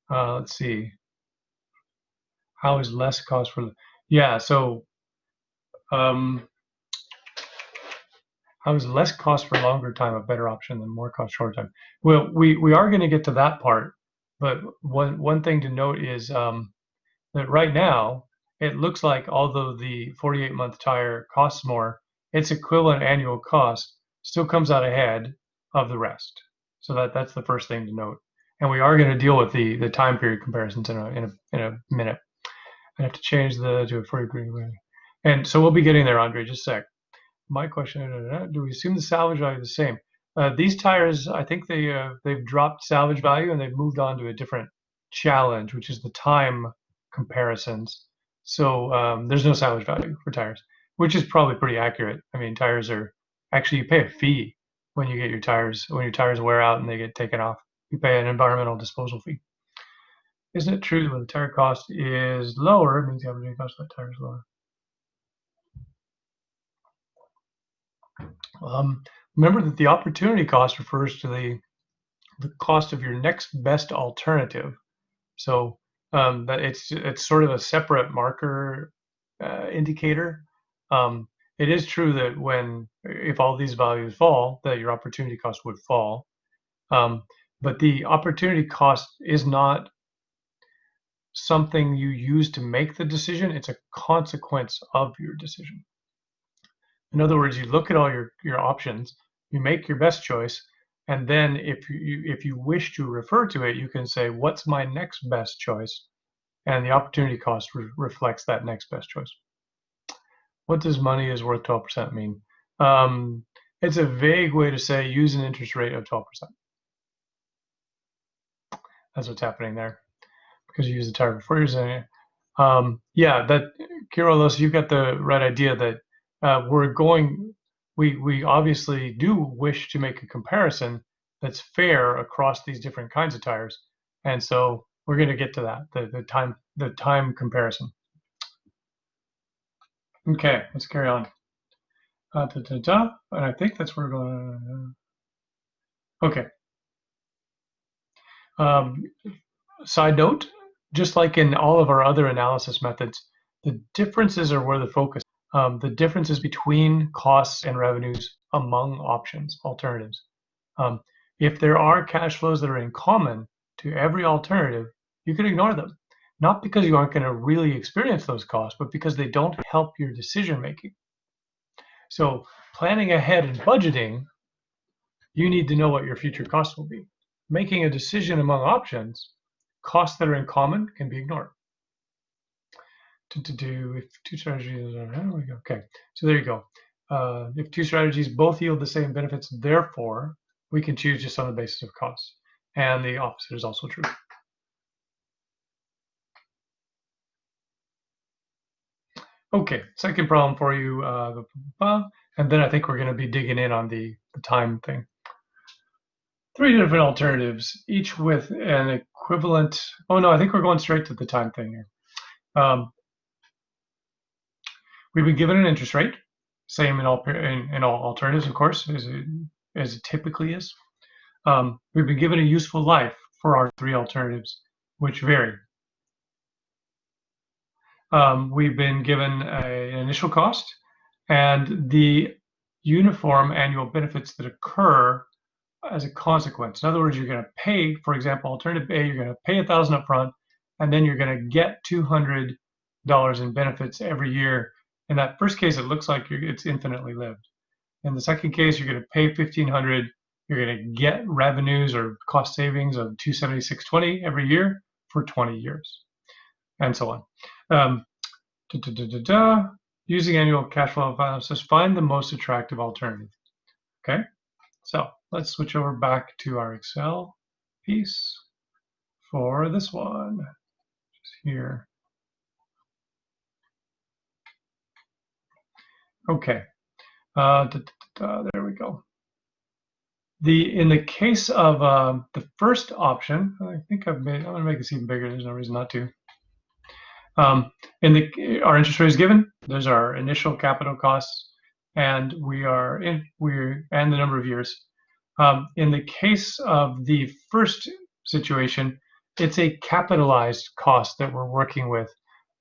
Let's see. How is less cost for? Yeah. So. How is less cost for longer time a better option than more cost short time? Well, we are going to get to that part, but one thing to note is that right now it looks like although the 48-month tire costs more, its equivalent annual cost still comes out ahead of the rest. So that's the first thing to note. And we are going to deal with the time period comparisons in a minute. I have to change to a 40 and so we'll be getting there, Andre. Just a sec. My question: do we assume the salvage value is the same? These tires, I think they've dropped salvage value and they've moved on to a different challenge, which is the time comparisons. So there's no salvage value for tires, which is probably pretty accurate. I mean, tires are actually you pay a fee when you get your tires wear out and they get taken off. You pay an environmental disposal fee. Isn't it true that when the tire cost is lower, it means the average cost of that tire is lower? Remember that the opportunity cost refers to the cost of your next best alternative. So that it's sort of a separate marker indicator. It is true that if all these values fall, that your opportunity cost would fall. But the opportunity cost is not something you use to make the decision. It's a consequence of your decision. In other words, you look at all your options, you make your best choice, and then if you wish to refer to it, you can say, what's my next best choice? And the opportunity cost reflects that next best choice. What does money is worth 12% mean? It's a vague way to say use an interest rate of 12%. That's what's happening there, because you use the tire before using it. Yeah, that Kyrillos, you got the right idea that we obviously do wish to make a comparison that's fair across these different kinds of tires, and so we're going to get to that, the time comparison. Okay, let's carry on. And I think that's where we're going. Okay. Side note, just like in all of our other analysis methods, the differences are where the focus. The differences between costs and revenues among options, alternatives. If there are cash flows that are in common to every alternative, you can ignore them. Not because you aren't going to really experience those costs, but because they don't help your decision making. So planning ahead and budgeting, you need to know what your future costs will be. Making a decision among options, costs that are in common can be ignored. If two strategies are, okay, so there you go. If two strategies both yield the same benefits, therefore, we can choose just on the basis of cost. And the opposite is also true. Okay, second problem for you, and then I think we're going to be digging in on the time thing. 3 different alternatives, each with an equivalent. Oh no, I think we're going straight to the time thing here. We've been given an interest rate, same in all alternatives, of course, as it typically is. We've been given a useful life for our 3 alternatives, which vary. We've been given an initial cost and the uniform annual benefits that occur as a consequence. In other words, you're going to pay, for example, alternative A, you're going to pay $1,000 up front, and then you're going to get $200 in benefits every year. In that first case, it looks like it's infinitely lived. In the second case, you're going to pay $1,500. You're going to get revenues or cost savings of $276.20 every year for 20 years, and so on. Using annual cash flow analysis, find the most attractive alternative. Okay, so let's switch over back to our Excel piece for this one. Just here. Okay, there we go. In the case of the first option, I think I'm going to make this even bigger. There's no reason not to. Our interest rate is given. There's our initial capital costs, and and the number of years. In the case of the first situation, it's a capitalized cost that we're working with.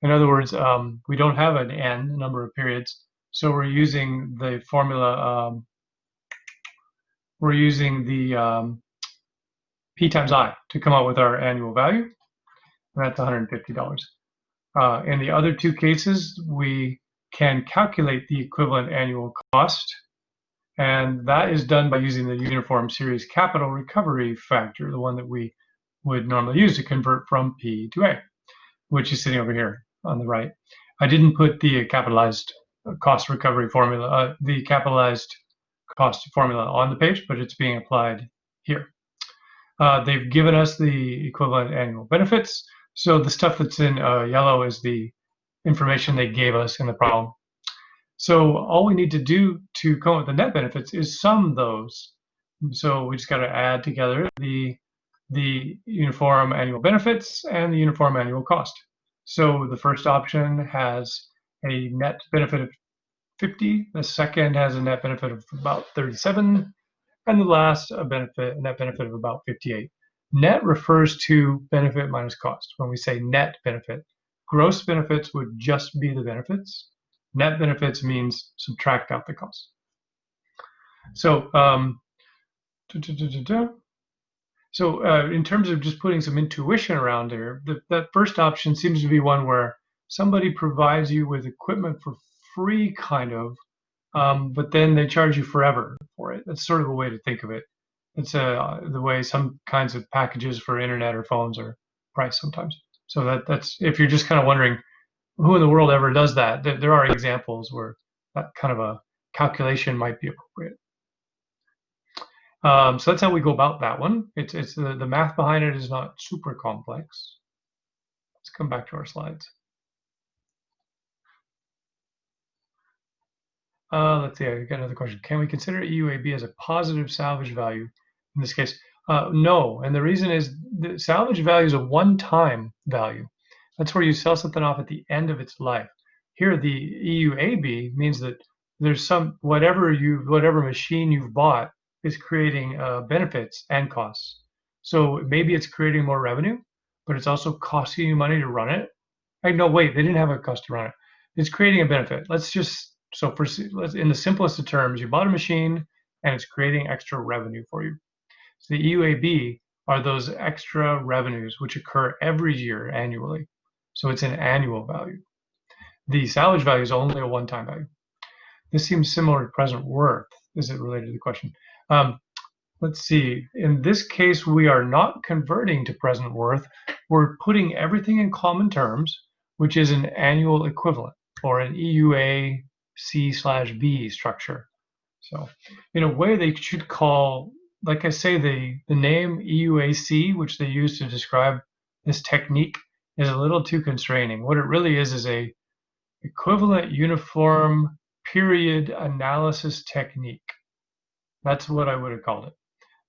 In other words, we don't have an n number of periods, so we're using the formula. We're using the P times I to come up with our annual value, and that's $150. In the other 2 cases, we can calculate the equivalent annual cost, and that is done by using the uniform series capital recovery factor, the one that we would normally use to convert from P to A, which is sitting over here on the right. I didn't put the capitalized cost recovery formula, the capitalized cost formula on the page, but it's being applied here. They've given us the equivalent annual benefits. So the stuff that's in yellow is the information they gave us in the problem. So all we need to do to come up with the net benefits is sum those. So we just got to add together the uniform annual benefits and the uniform annual cost. So the first option has a net benefit of 50. The second has a net benefit of about 37. And the last, a net benefit of about 58. Net refers to benefit minus cost. When we say net benefit, gross benefits would just be the benefits. Net benefits means subtract out the cost. So, in terms of just putting some intuition around here, that first option seems to be one where somebody provides you with equipment for free, kind of, but then they charge you forever for it. That's sort of a way to think of it. It's the way some kinds of packages for internet or phones are priced sometimes. So that's if you're just kind of wondering who in the world ever does that, there are examples where that kind of a calculation might be appropriate. So that's how we go about that one. It's the math behind it is not super complex. Let's come back to our slides. Let's see, I got another question. Can we consider EUAB as a positive salvage value in this case? No, and the reason is the salvage value is a one-time value. That's where you sell something off at the end of its life. Here, the EUAB means that there's whatever machine you've bought is creating benefits and costs. So maybe it's creating more revenue, but it's also costing you money to run it. No, wait, they didn't have a cost to run it. It's creating a benefit. In the simplest of terms, you bought a machine and it's creating extra revenue for you. So the EUAB are those extra revenues which occur every year annually. So it's an annual value. The salvage value is only a one-time value. This seems similar to present worth. Is it related to the question? Let's see. In this case, we are not converting to present worth. We're putting everything in common terms, which is an annual equivalent or an EUA C/B structure. So in a way, they should call, like I say, the name EUAC, which they use to describe this technique, is a little too constraining. What it really is a equivalent uniform period analysis technique. That's what I would have called it.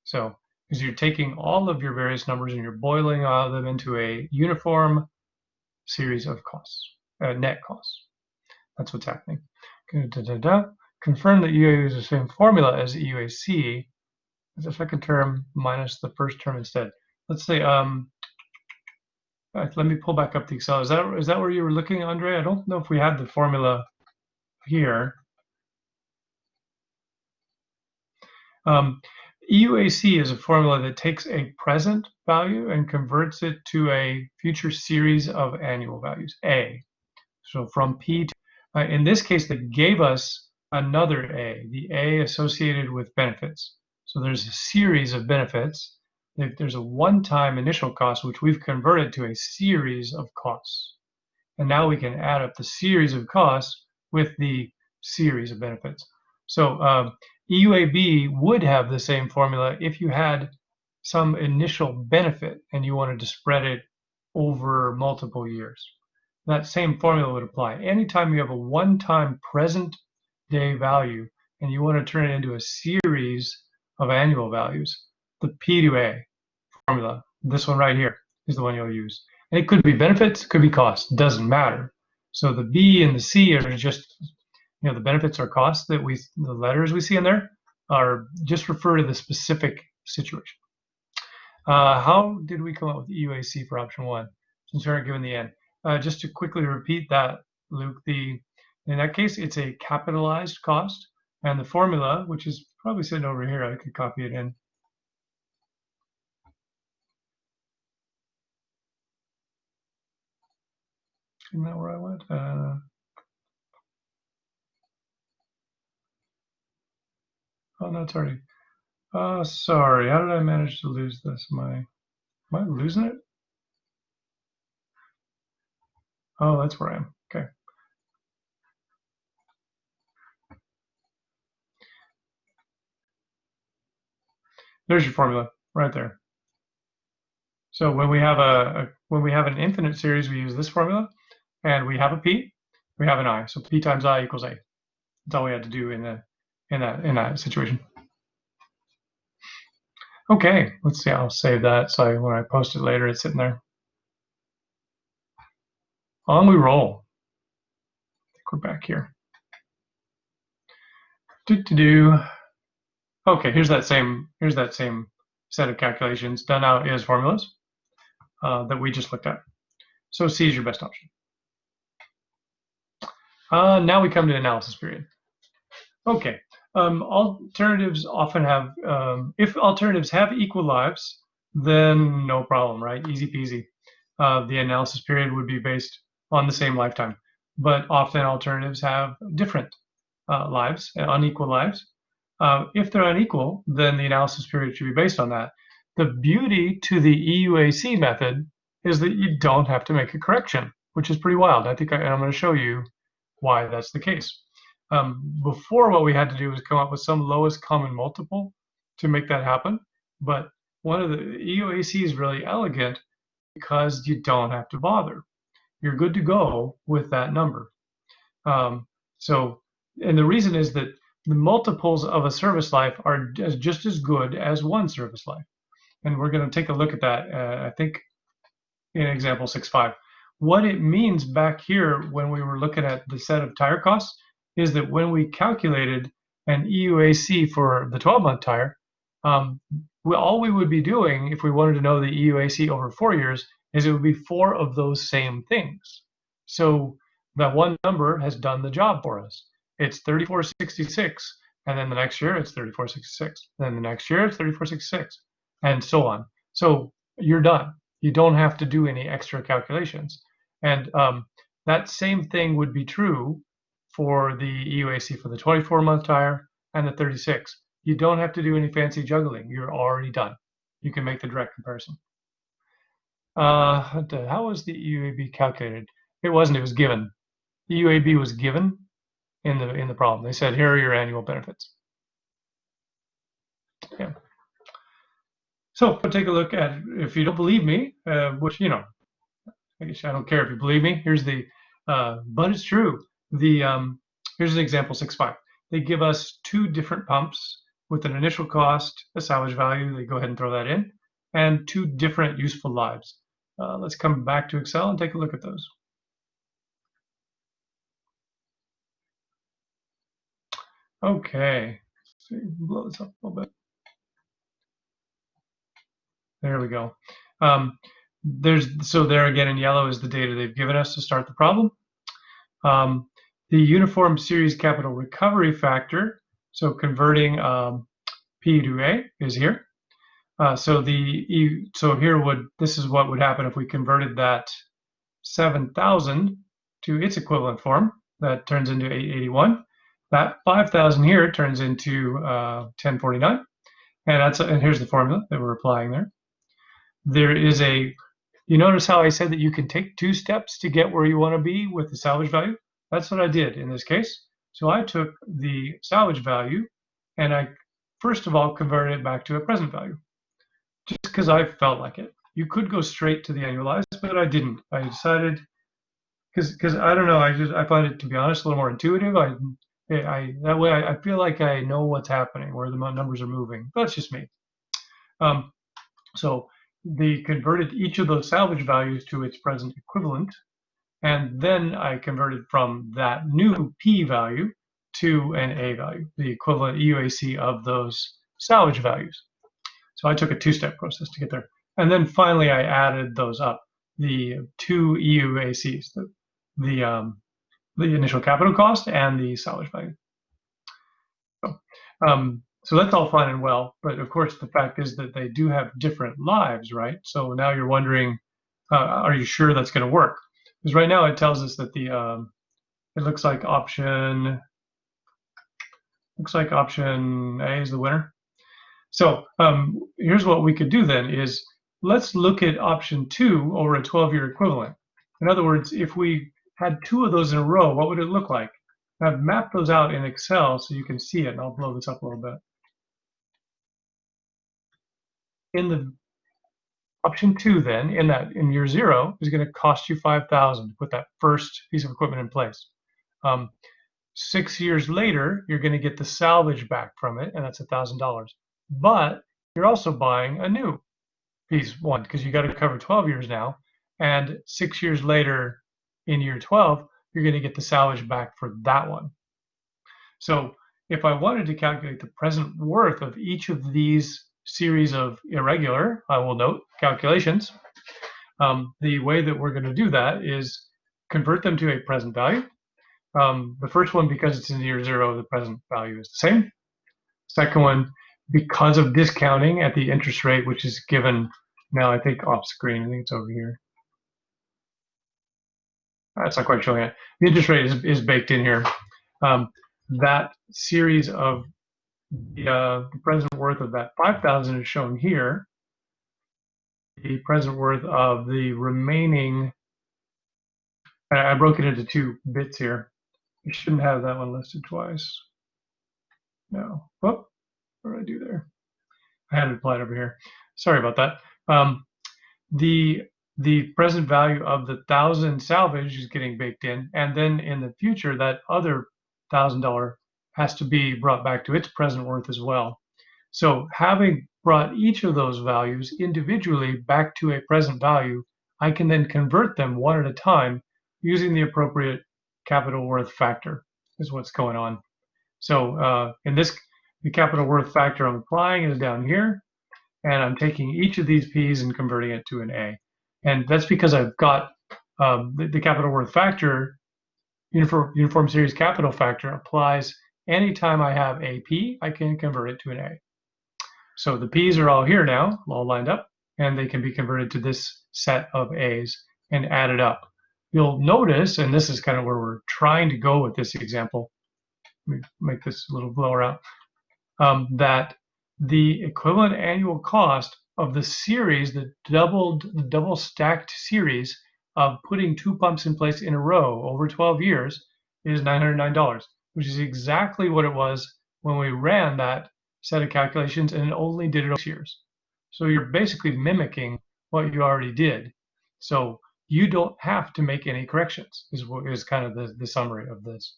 So, because you're taking all of your various numbers and you're boiling all of them into a uniform series of costs, net costs. That's what's happening. Confirm that UA uses the same formula as EUAC as the second term minus the first term instead. Let's say, let me pull back up the Excel. Is that where you were looking, Andre? I don't know if we had the formula here. EUAC is a formula that takes a present value and converts it to a future series of annual values, A. So from P to, in this case, they gave us another A, the A associated with benefits. So there's a series of benefits. There's a one-time initial cost, which we've converted to a series of costs. And now we can add up the series of costs with the series of benefits. So EUAB would have the same formula if you had some initial benefit and you wanted to spread it over multiple years. That same formula would apply. Anytime you have a one-time present day value and you want to turn it into a series of annual values, the P to A formula, this one right here, is the one you'll use. And it could be benefits, could be costs, doesn't matter. So the B and the C are just, the benefits or costs that the letters we see in there are just refer to the specific situation. How did we come up with EUAC for option 1? Since we aren't given the N. Just to quickly repeat that, Luke, in that case, it's a capitalized cost, and the formula, which is probably sitting over here, I could copy it in. Isn't that where I went? Oh, no, it's already. Sorry, how did I manage to lose this? Am I losing it? Oh, that's where I am. Okay. There's your formula right there. So when we have an infinite series, we use this formula, and we have a P, we have an I. So P times I equals A. That's all we had to do in that situation. Okay, let's see. I'll save that so when I post it later, it's sitting there. On we roll. I think we're back here. Okay, here's that same set of calculations done out as formulas that we just looked at. So C is your best option. Now we come to analysis period. Okay, alternatives often have, if alternatives have equal lives, then no problem, right? Easy peasy. The analysis period would be based on the same lifetime, but often alternatives have different lives, unequal lives. If they're unequal, then the analysis period should be based on that. The beauty to the EUAC method is that you don't have to make a correction, which is pretty wild. I think, and I'm going to show you why that's the case. Before, what we had to do was come up with some lowest common multiple to make that happen. But one of the EUAC is really elegant because you don't have to bother. You're good to go with that number. And the reason is that the multiples of a service life are just as good as one service life. And we're going to take a look at that, I think, in example 6.5. What it means back here when we were looking at the set of tire costs is that when we calculated an EUAC for the 12-month tire, all we would be doing if we wanted to know the EUAC over 4 years is it would be 4 of those same things. So that one number has done the job for us. It's 3466, and then the next year it's 3466. Then the next year it's 3466, and so on. So you're done. You don't have to do any extra calculations. And that same thing would be true for the EUAC for the 24-month tire and the 36. You don't have to do any fancy juggling. You're already done. You can make the direct comparison. How was the EUAB calculated? It wasn't. It was given. The EUAB was given in the problem. They said, here are your annual benefits. Yeah. So take a look at, if you don't believe me, which, I guess I don't care if you believe me. Here's the but it's true. Here's an example 6.5. They give us two different pumps with an initial cost, a salvage value. They go ahead and throw that in, and two different useful lives. Let's come back to Excel and take a look at those. Okay, let's blow this up a little bit. There we go. So there again in yellow is the data they've given us to start the problem. The uniform series capital recovery factor, so converting P to A, is here. So here this is what would happen if we converted that 7,000 to its equivalent form. That turns into 881. That 5,000 here turns into 1049, and here's the formula that we're applying there. There is you notice how I said that you can take 2 steps to get where you want to be with the salvage value? That's what I did in this case. So I took the salvage value and I first of all converted it back to a present value, just because I felt like it. You could go straight to the annualized, but I didn't. I decided because I don't know. I find it, to be honest, a little more intuitive. That way I feel like I know what's happening, where the numbers are moving. That's just me. So they converted each of those salvage values to its present equivalent, and then I converted from that new P value to an A value, the equivalent EUAC of those salvage values. So I took a 2-step process to get there. And then finally I added those up, the 2 EUACs, the initial capital cost and the salvage value. So that's all fine and well, but of course the fact is that they do have different lives, right? So now you're wondering, are you sure that's going to work? Because right now it tells us that it looks like option A is the winner. So here's what we could do then is let's look at option 2 over a 12-year equivalent. In other words, if we had 2 of those in a row, what would it look like? I've mapped those out in Excel so you can see it, and I'll blow this up a little bit. In the option 2 then, in year 0, is going to cost you 5,000 to put that first piece of equipment in place. 6 years later, you're going to get the salvage back from it, and that's $1,000. But you're also buying a new piece, one, because you got to cover 12 years now, and 6 years later, in year 12, you're going to get the salvage back for that one. So if I wanted to calculate the present worth of each of these series of irregular, I will note, calculations, the way that we're going to do that is convert them to a present value. The first one, because it's in year 0, the present value is the same. Second one, because of discounting at the interest rate, which is given now, I think off screen, I think it's over here. That's not quite showing it. The interest rate is baked in here. That series of the present worth of that 5,000 is shown here. The present worth of the remaining, I broke it into 2 bits here. You shouldn't have that one listed twice. No. Whoop. What did I do there? I had it applied over here. Sorry about that. The present value of the 1,000 salvage is getting baked in, and then in the future, that other $1,000 has to be brought back to its present worth as well. So having brought each of those values individually back to a present value, I can then convert them one at a time using the appropriate capital worth factor is what's going on. So in this, the capital worth factor I'm applying is down here, and I'm taking each of these P's and converting it to an A. And that's because I've got the capital worth factor, uniform series capital factor, applies anytime I have a P, I can convert it to an A. So the P's are all here now, all lined up, and they can be converted to this set of A's and added up. You'll notice, and this is kind of where we're trying to go with this example, let me make this a little blower out, that the equivalent annual cost of the series, the double stacked series of putting 2 pumps in place in a row over 12 years is $909, which is exactly what it was when we ran that set of calculations and only did it over 6 years. So you're basically mimicking what you already did. So you don't have to make any corrections, is kind of the summary of this,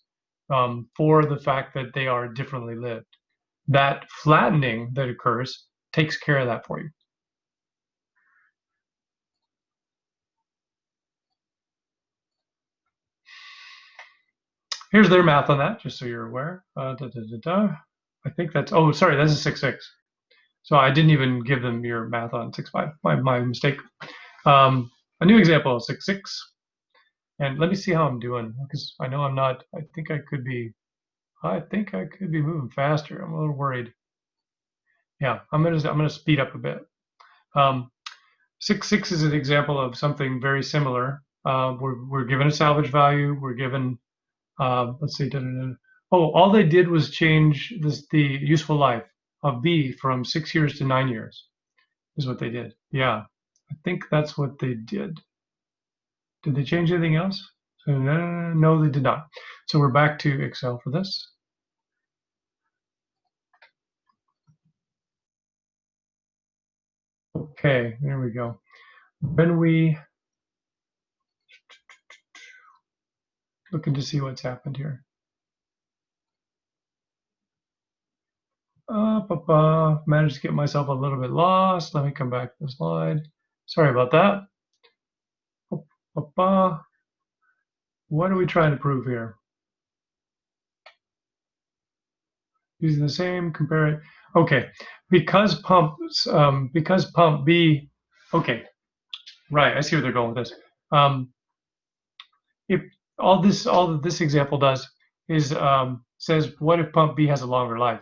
for the fact that they are differently lived. That flattening that occurs takes care of that for you. Here's their math on that, just so you're aware. I think that's, oh, sorry, that's a 6-6. So I didn't even give them your math on 6-5. My mistake. A new example, 6-6. And let me see how I'm doing, because I know I'm not, I think I could be moving faster. I'm a little worried. Yeah, I'm gonna speed up a bit. 6-6 is an example of something very similar. We're given a salvage value. We're given, let's see, oh, all they did was change the useful life of B from 6 years to 9 years, is what they did. Yeah, I think that's what they did. Did they change anything else? So no, they did not. So we're back to Excel for this. Okay, there we go. When we looking to see what's happened here. Managed to get myself a little bit lost. Let me come back to the slide. Sorry about that. What are we trying to prove here? Using the same, compare it. Okay, because pump B, okay, right, I see where they're going with this. If all this example does is says, what if pump B has a longer life?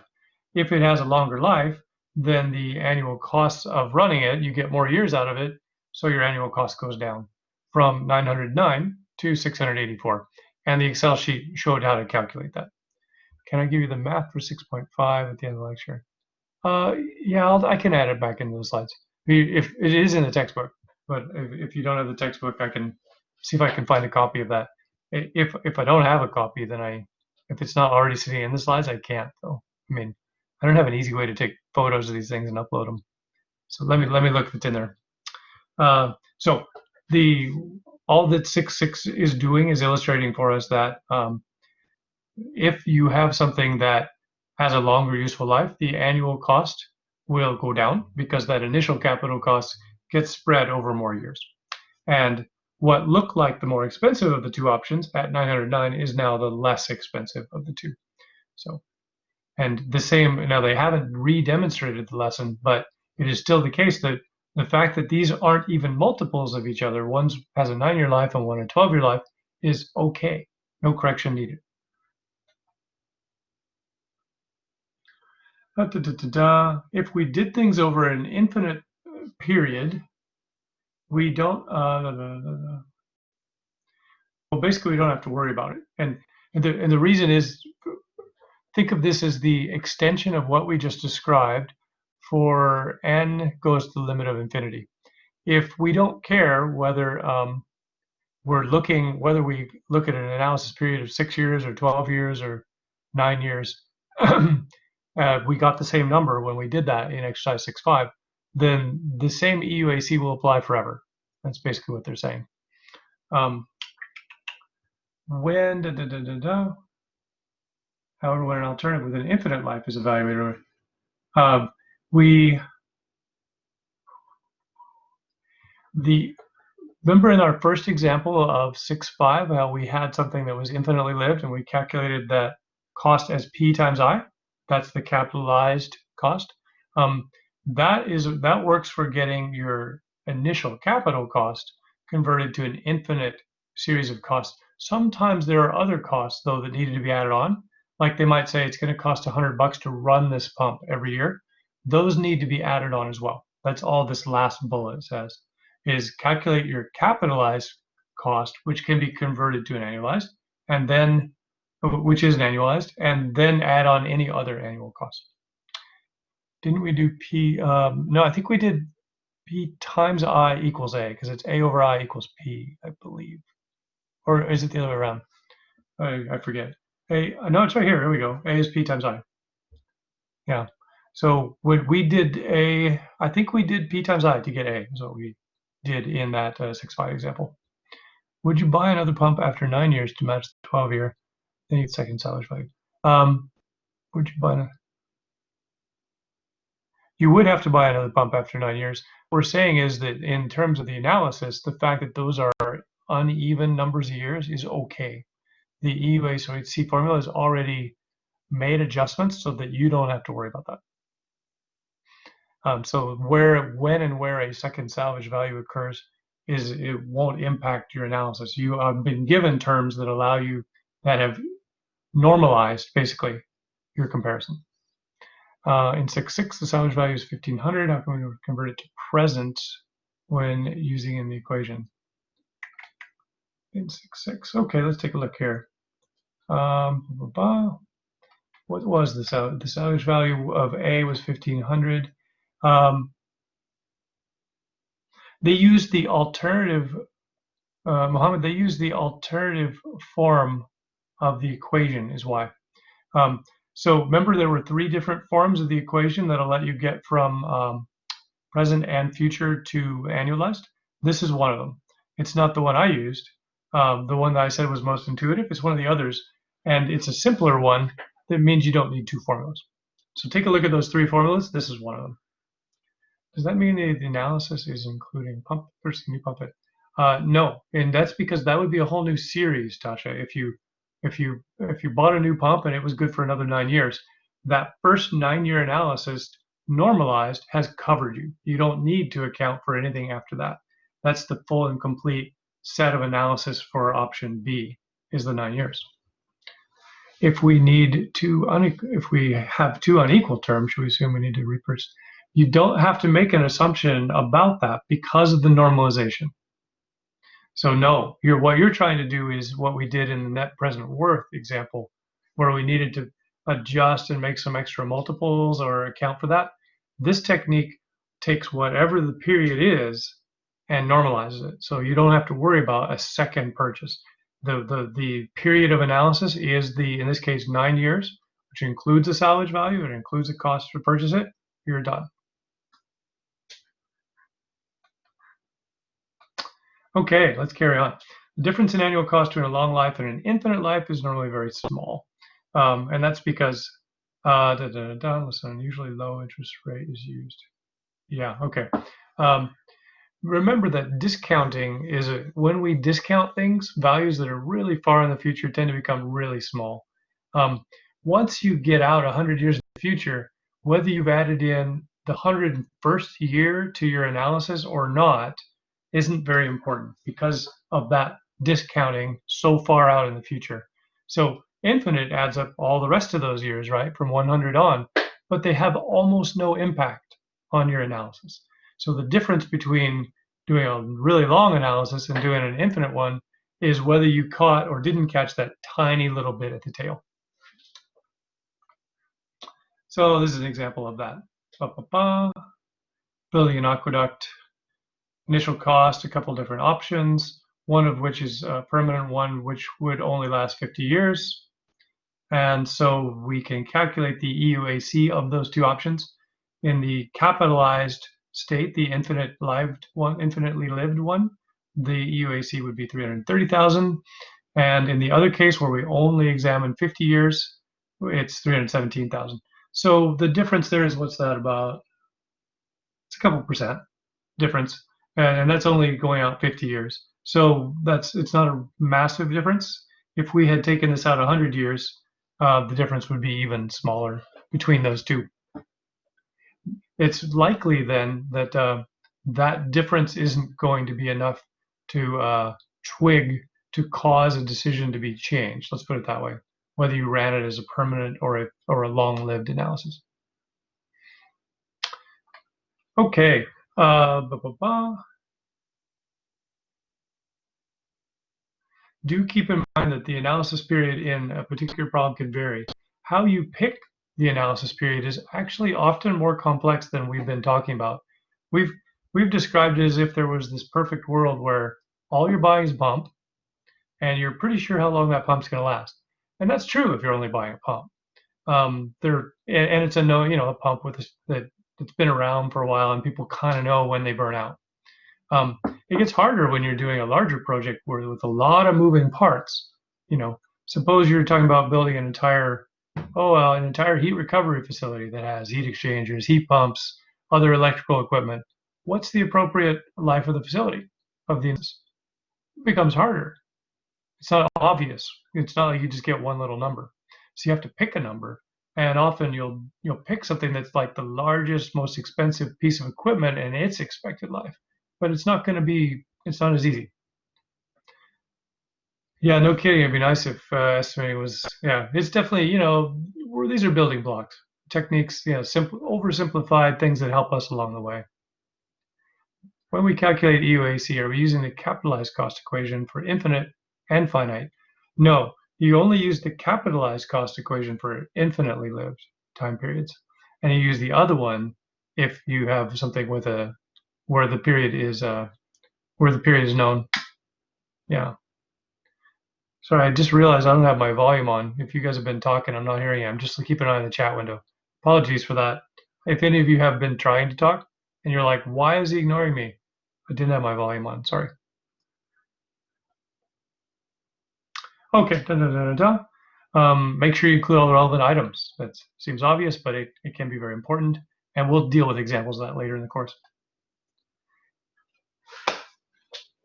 If it has a longer life, then the annual cost of running it, you get more years out of it, so your annual cost goes down from 909 to 684. And the Excel sheet showed how to calculate that. Can I give you the math for 6.5 at the end of the lecture? Yeah, I can add it back into the slides. If it is in the textbook, but if you don't have the textbook, I can see if I can find a copy of that. If I don't have a copy, then if it's not already sitting in the slides, I can't though. I mean, I don't have an easy way to take photos of these things and upload them. So let me look if it's in there. So all that 6.6 is doing is illustrating for us that if you have something that has a longer useful life, the annual cost will go down because that initial capital cost gets spread over more years. And what looked like the more expensive of the two options at 909 is now the less expensive of the two. So, and the same, now they haven't re-demonstrated the lesson, but it is still the case that the fact that these aren't even multiples of each other, one has a 9-year life and one a 12-year life, is okay. No correction needed. If we did things over an infinite period, we don't, well, basically we don't have to worry about it. And the reason is, think of this as the extension of what we just described for n goes to the limit of infinity. If we don't care whether whether we look at an analysis period of 6 years or 12 years or 9 years, we got the same number when we did that in exercise 6.5, then the same EUAC will apply forever. That's basically what they're saying. However, when an alternative with an infinite life is evaluated, remember in our first example of 6.5 how we had something that was infinitely lived and we calculated that cost as P times I? That's the capitalized cost. That works for getting your initial capital cost converted to an infinite series of costs. Sometimes there are other costs though that needed to be added on. Like they might say it's going to cost $100 to run this pump every year. Those need to be added on as well. That's all this last bullet says, is calculate your capitalized cost, which can be converted to an annualized, and then which is an annualized, and then add on any other annual cost. Didn't we do P? No, I think we did P times I equals A, because it's A over I equals P, I believe. Or is it the other way around? I forget. No, it's right here. Here we go. A is P times I. Yeah. So when we did A, I think we did P times I to get A, is what we did in that 6.5 example. Would you buy another pump after 9 years to match the 12-year? Then you get second salvage value. Would you buy another? You would have to buy another pump after 9 years. What we're saying is that in terms of the analysis, the fact that those are uneven numbers of years is okay. The EUA formula has already made adjustments so that you don't have to worry about that. So when and where a second salvage value occurs it won't impact your analysis. You have been given terms that allow you that have normalized basically your comparison. In 6.6, the salvage value is 1500. How can we convert it to present when using in the equation? In 6.6, okay, let's take a look here. What was the salvage value of A was 1500. They used the alternative, Mohammed, they used the alternative form of the equation is why. So remember there were 3 different forms of the equation that'll let you get from present and future to annualized. This is one of them. It's not the one I used. The one that I said was most intuitive. It's one of the others, and it's a simpler one that means you don't need 2 formulas. So take a look at those 3 formulas. This is one of them. Does that mean the analysis is including pump versus new pump it? No, and that's because that would be a whole new series, Tasha. If you bought a new pump and it was good for another 9 years, that first 9-year analysis normalized has covered you. You don't need to account for anything after that. That's the full and complete set of analysis for option B is the 9 years. If we have 2 unequal terms, should we assume we need to repurchase? You don't have to make an assumption about that because of the normalization. So no, what you're trying to do is what we did in the net present worth example, where we needed to adjust and make some extra multiples or account for that. This technique takes whatever the period is and normalizes it. So you don't have to worry about a second purchase. The period of analysis is in this case, 9 years, which includes a salvage value. It includes the cost to purchase it. You're done. Okay, let's carry on. The difference in annual cost between a long life and an infinite life is normally very small. And that's because listen, usually low interest rate is used. Yeah, okay. Remember that discounting is when we discount things, values that are really far in the future tend to become really small. Once you get out 100 years in the future, whether you've added in the 101st year to your analysis or not isn't very important because of that discounting so far out in the future. So infinite adds up all the rest of those years, right, from 100 on, but they have almost no impact on your analysis. So the difference between doing a really long analysis and doing an infinite one is whether you caught or didn't catch that tiny little bit at the tail. So this is an example of that. Building an aqueduct, initial cost, a couple different options, one of which is a permanent one, which would only last 50 years. And so we can calculate the EUAC of those 2 options. In the capitalized state, the infinitely lived one, the EUAC would be 330,000. And in the other case where we only examine 50 years, it's 317,000. So the difference there is, what's that about? It's a couple percent difference. And that's only going out 50 years. So it's not a massive difference. If we had taken this out 100 years, the difference would be even smaller between those 2. It's likely then that that difference isn't going to be enough to twig to cause a decision to be changed. Let's put it that way, whether you ran it as a permanent or a long-lived analysis. Okay. Do keep in mind that the analysis period in a particular problem can vary. How you pick the analysis period is actually often more complex than we've been talking about. We've described it as if there was this perfect world where all you're buying is a pump, and you're pretty sure how long that pump's going to last. And that's true if you're only buying a pump. And it's a pump that's been around for a while, and people kind of know when they burn out. it gets harder when you're doing a larger project where with a lot of moving parts. You know, suppose you're talking about building an entire heat recovery facility that has heat exchangers, heat pumps, other electrical equipment. What's the appropriate life of the facility of the? It becomes harder. It's not obvious. It's not like you just get one little number. So you have to pick a number, and often you'll pick something that's like the largest, most expensive piece of equipment and its expected life, but it's not going to be. It's not as easy. Yeah, no kidding. It'd be nice if estimating was. Yeah, it's definitely these are building blocks, techniques. Simple, oversimplified things that help us along the way. When we calculate EUAC, are we using the capitalized cost equation for infinite and finite? No, you only use the capitalized cost equation for infinitely lived time periods, and you use the other one if you have something with where the period is known. Yeah. Sorry, I just realized I don't have my volume on. If you guys have been talking, I'm not hearing you. I'm just keeping an eye on the chat window. Apologies for that. If any of you have been trying to talk and you're like, why is he ignoring me? I didn't have my volume on. Sorry. Okay. Da, da, da, da, da. Make sure you include all the relevant items. That seems obvious, but it can be very important. And we'll deal with examples of that later in the course.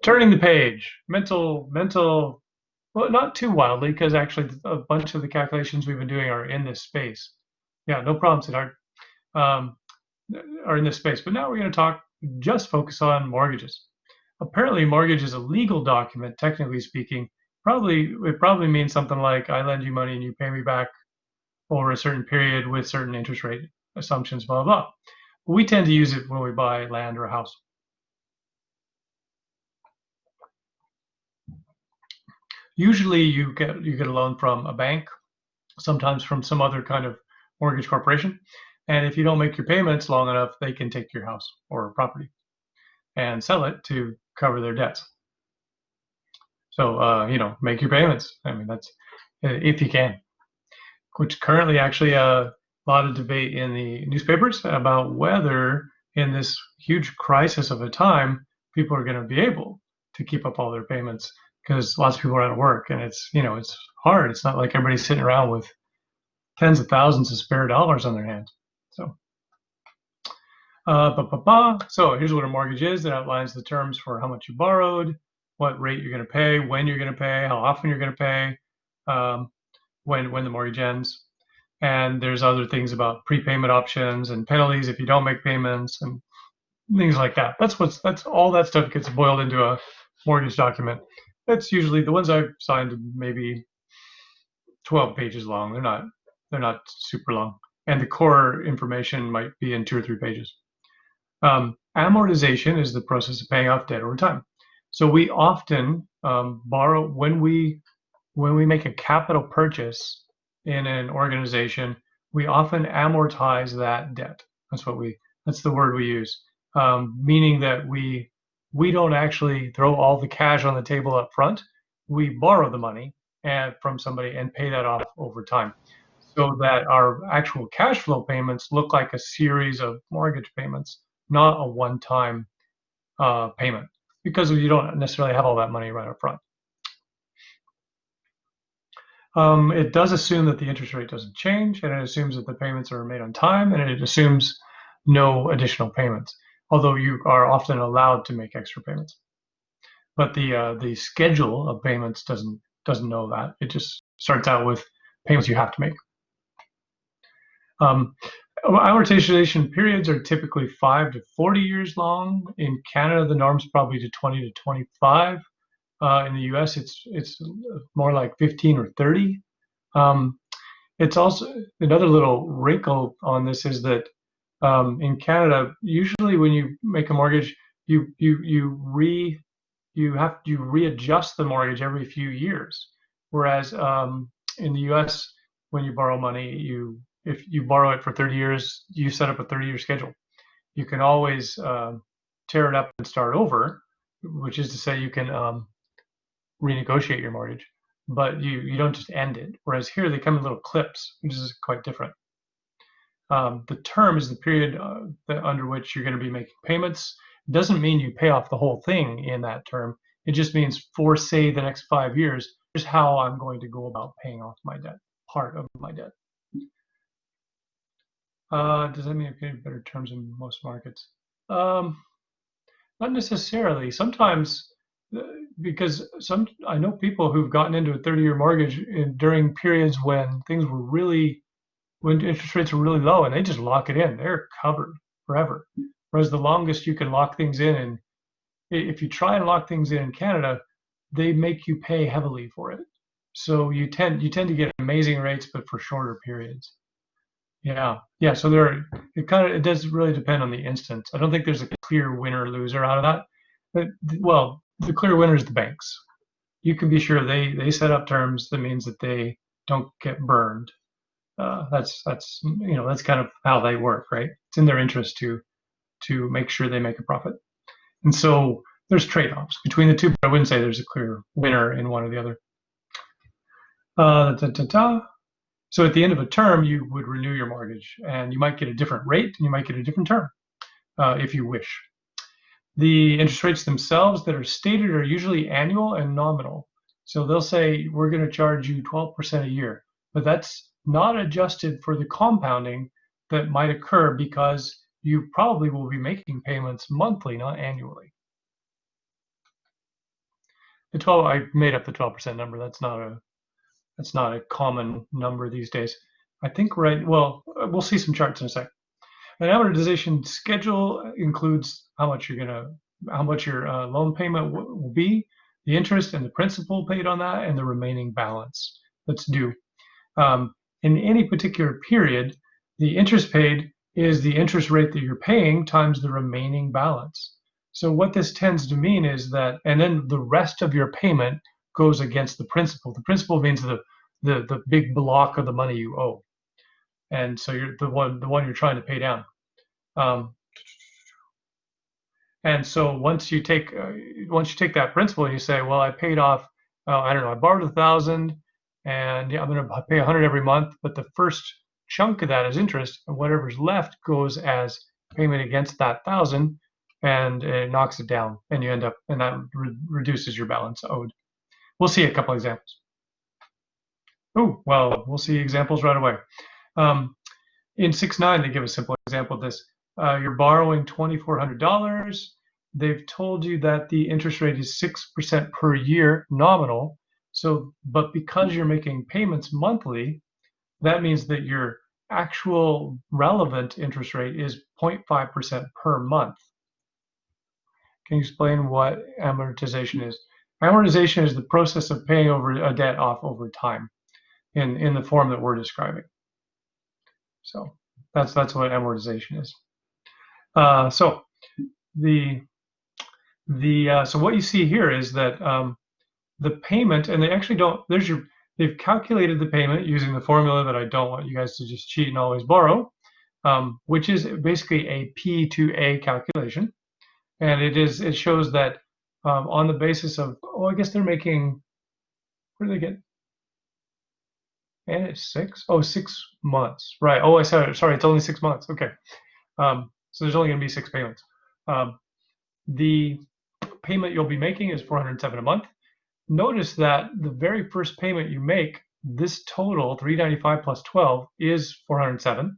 Turning the page. Mental, well, not too wildly, because actually a bunch of the calculations we've been doing are in this space. Yeah, no problem, Siddharth. Are in this space. But now we're going to focus on mortgages. Apparently, mortgage is a legal document, technically speaking. It probably means something like I lend you money and you pay me back over a certain period with certain interest rate assumptions, blah, blah. But we tend to use it when we buy land or a house. Usually you get a loan from a bank, sometimes from some other kind of mortgage corporation. And if you don't make your payments long enough, they can take your house or property and sell it to cover their debts. So, make your payments. I mean, that's if you can, which currently actually a lot of debate in the newspapers about whether in this huge crisis of a time, people are going to be able to keep up all their payments because lots of people are out of work and it's hard. It's not like everybody's sitting around with tens of thousands of spare dollars on their hands. So, so here's what a mortgage is. It outlines the terms for how much you borrowed, what rate you're going to pay, when you're going to pay, how often you're going to pay, when the mortgage ends. And there's other things about prepayment options and penalties if you don't make payments and things like that. That's all that stuff gets boiled into a mortgage document. That's usually the ones I've signed maybe 12 pages long. They're not super long. And the core information might be in 2 or 3 pages. Amortization is the process of paying off debt over time. So we often borrow when we make a capital purchase in an organization. We often amortize that debt. That's the word we use, meaning that we don't actually throw all the cash on the table up front. We borrow the money from somebody and pay that off over time, so that our actual cash flow payments look like a series of mortgage payments, not a one-time payment, because you don't necessarily have all that money right up front. It does assume that the interest rate doesn't change, and it assumes that the payments are made on time, and it assumes no additional payments, although you are often allowed to make extra payments. But the schedule of payments doesn't know that. It just starts out with payments you have to make. Amortization periods are typically 5 to 40 years long. In Canada, the norm's probably to 20 to 25. In the US, it's more like 15 or 30. It's also another little wrinkle on this is that in Canada, usually when you make a mortgage, you readjust the mortgage every few years. Whereas in the US, when you borrow money, if you borrow it for 30 years, you set up a 30-year schedule. You can always tear it up and start over, which is to say you can renegotiate your mortgage, but you don't just end it. Whereas here they come in little clips, which is quite different. The term is the period under which you're going to be making payments. doesn't mean you pay off the whole thing in that term. It just means for, say, the next 5 years, here's how I'm going to go about paying off my debt, part of my debt. Does that mean you're getting better terms in most markets? Um, Not necessarily. Sometimes, uh, because I know people who've gotten into a 30-year mortgage during periods when when interest rates were really low, and they just lock it in. They're covered forever. Whereas the longest you can lock things in, and if you try and lock things in Canada, they make you pay heavily for it. So you tend to get amazing rates, but for shorter periods. Yeah, yeah. So it does really depend on the instance. I don't think there's a clear winner or loser out of that. But, well, the clear winner is the banks. You can be sure they set up terms that means that they don't get burned. That's kind of how they work, right? It's in their interest to make sure they make a profit. And so there's trade-offs between the two, but I wouldn't say there's a clear winner in one or the other. So at the end of a term, you would renew your mortgage, and you might get a different rate, and you might get a different term if you wish. The interest rates themselves that are stated are usually annual and nominal. So they'll say, we're going to charge you 12% a year, but that's not adjusted for the compounding that might occur because you probably will be making payments monthly, not annually. I made up the 12% number. That's not a common number these days. I think well, we'll see some charts in a sec. An amortization schedule includes how much your loan payment will be, the interest and the principal paid on that, and the remaining balance that's due. In any particular period, the interest paid is the interest rate that you're paying times the remaining balance. So what this tends to mean is that, and then the rest of your payment goes against the principal. The principal means the big block of the money you owe, and so you're the one you're trying to pay down. And so once you take that principal and you say, well, I paid off, I don't know, I borrowed 1,000, and yeah, I'm going to pay 100 every month, but the first chunk of that is interest, and whatever's left goes as payment against that 1,000, and it knocks it down, and you end up, and that reduces your balance owed. We'll see a couple examples. Oh, well, we'll see examples right away. In 6.9, they give a simple example of this. You're borrowing $2,400. They've told you that the interest rate is 6% per year nominal. So, but because you're making payments monthly, that means that your actual relevant interest rate is 0.5% per month. Can you explain what amortization is? Amortization is the process of paying over a debt off over time in the form that we're describing. So that's what amortization is. So what you see here is that the payment, and they actually don't. They've calculated the payment using the formula that I don't want you guys to just cheat and always borrow, which is basically a P to A calculation, and it shows that on the basis of, I guess they're making, what do they get? And it's 6 months, right? Oh, sorry, it's only 6 months. Okay. So there's only going to be 6 payments. The payment you'll be making is $407 a month. Notice that the very first payment you make, this total, $395 plus 12, is $407.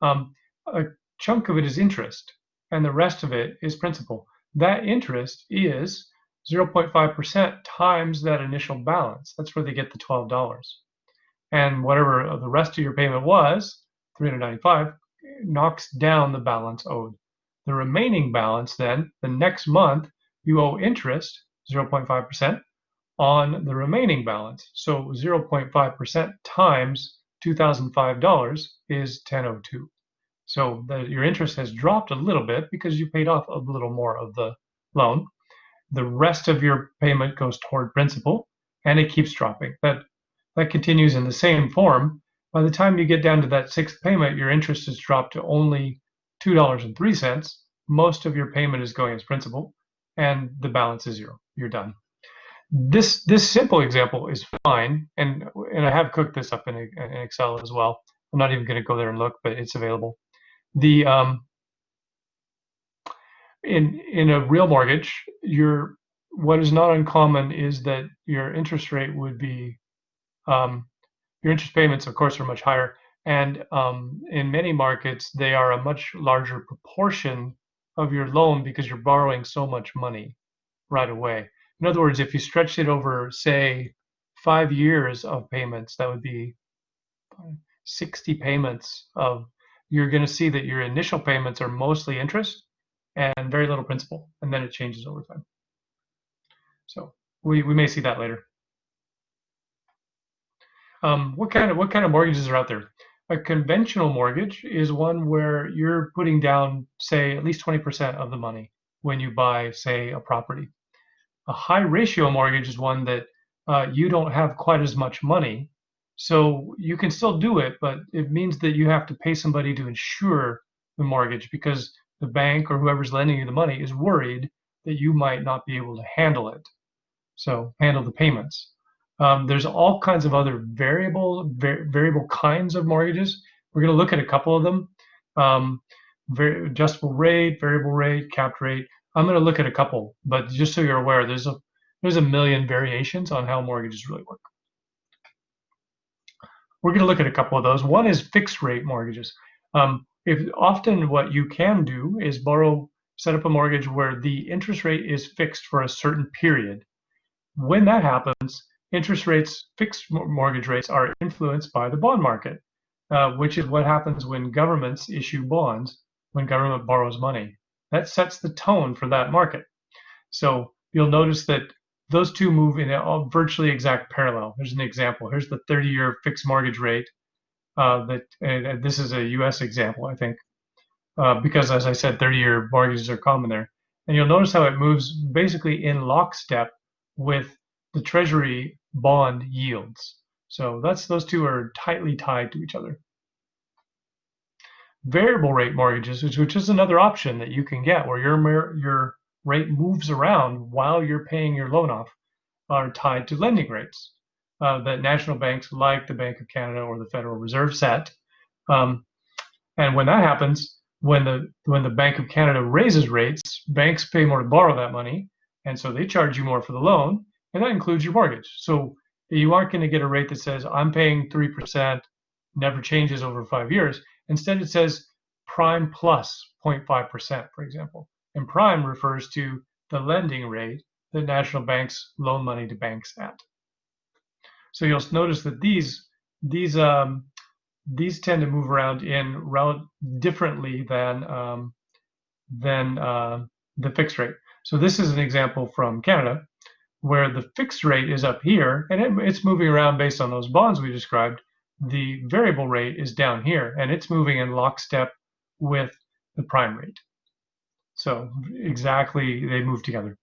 A chunk of it is interest, and the rest of it is principal. That interest is 0.5% times that initial balance. That's where they get the $12. And whatever the rest of your payment was, $395, knocks down the balance owed. The remaining balance then, the next month, you owe interest, 0.5%, on the remaining balance. So 0.5% times $2,005 is $1,002. So your interest has dropped a little bit because you paid off a little more of the loan. The rest of your payment goes toward principal, and it keeps dropping. That continues in the same form. By the time you get down to that 6th payment, your interest has dropped to only $2.03. Most of your payment is going as principal, and the balance is 0. You're done. This simple example is fine, and I have cooked this up in Excel as well. I'm not even going to go there and look, but it's available. in a real mortgage, what is not uncommon is that your interest rate would be your interest payments, of course, are much higher, and in many markets they are a much larger proportion of your loan because you're borrowing so much money right away. In other words, if you stretched it over, say, 5 years of payments, that would be 60 payments of, you're going to see that your initial payments are mostly interest and very little principal, and then it changes over time. So we may see that later. What kind of mortgages are out there? A conventional mortgage is one where you're putting down, say, at least 20% of the money when you buy, say, a property. A high ratio mortgage is one that you don't have quite as much money, so you can still do it, but it means that you have to pay somebody to insure the mortgage because the bank or whoever's lending you the money is worried that you might not be able to handle it, so handle the payments. There's all kinds of other variable kinds of mortgages. We're going to look at a couple of them. Adjustable rate, variable rate, capped rate. I'm going to look at a couple, but just so you're aware, there's a million variations on how mortgages really work. We're going to look at a couple of those. One is fixed rate mortgages. If often what you can do is set up a mortgage where the interest rate is fixed for a certain period. When that happens, fixed mortgage rates are influenced by the bond market, which is what happens when governments issue bonds, when government borrows money. That sets the tone for that market. So you'll notice that those two move in a virtually exact parallel. Here's an example. Here's the 30-year fixed mortgage rate. This is a US example, I think, because as I said, 30-year mortgages are common there. And you'll notice how it moves basically in lockstep with the Treasury bond yields. So those two are tightly tied to each other. Variable rate mortgages, which is another option that you can get where your rate moves around while you're paying your loan off, are tied to lending rates that national banks like the Bank of Canada or the Federal Reserve set. And when that happens, when the Bank of Canada raises rates, banks pay more to borrow that money, and so they charge you more for the loan, and that includes your mortgage. So you aren't going to get a rate that says I'm paying 3%, never changes over 5 years. Instead, it says prime plus 0.5%, for example. And prime refers to the lending rate that national banks loan money to banks at. So you'll notice that these tend to move around differently than the fixed rate. So this is an example from Canada where the fixed rate is up here and it's moving around based on those bonds we described. The variable rate is down here and it's moving in lockstep with the prime rate. So exactly, they move together.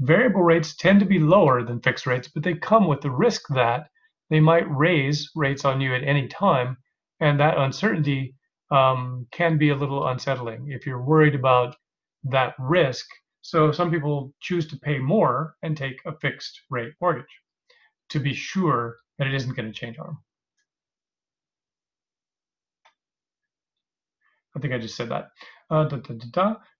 Variable rates tend to be lower than fixed rates, but they come with the risk that they might raise rates on you at any time, and that uncertainty can be a little unsettling if you're worried about that risk. So some people choose to pay more and take a fixed rate mortgage to be sure that it isn't going to change on them. I think I just said that.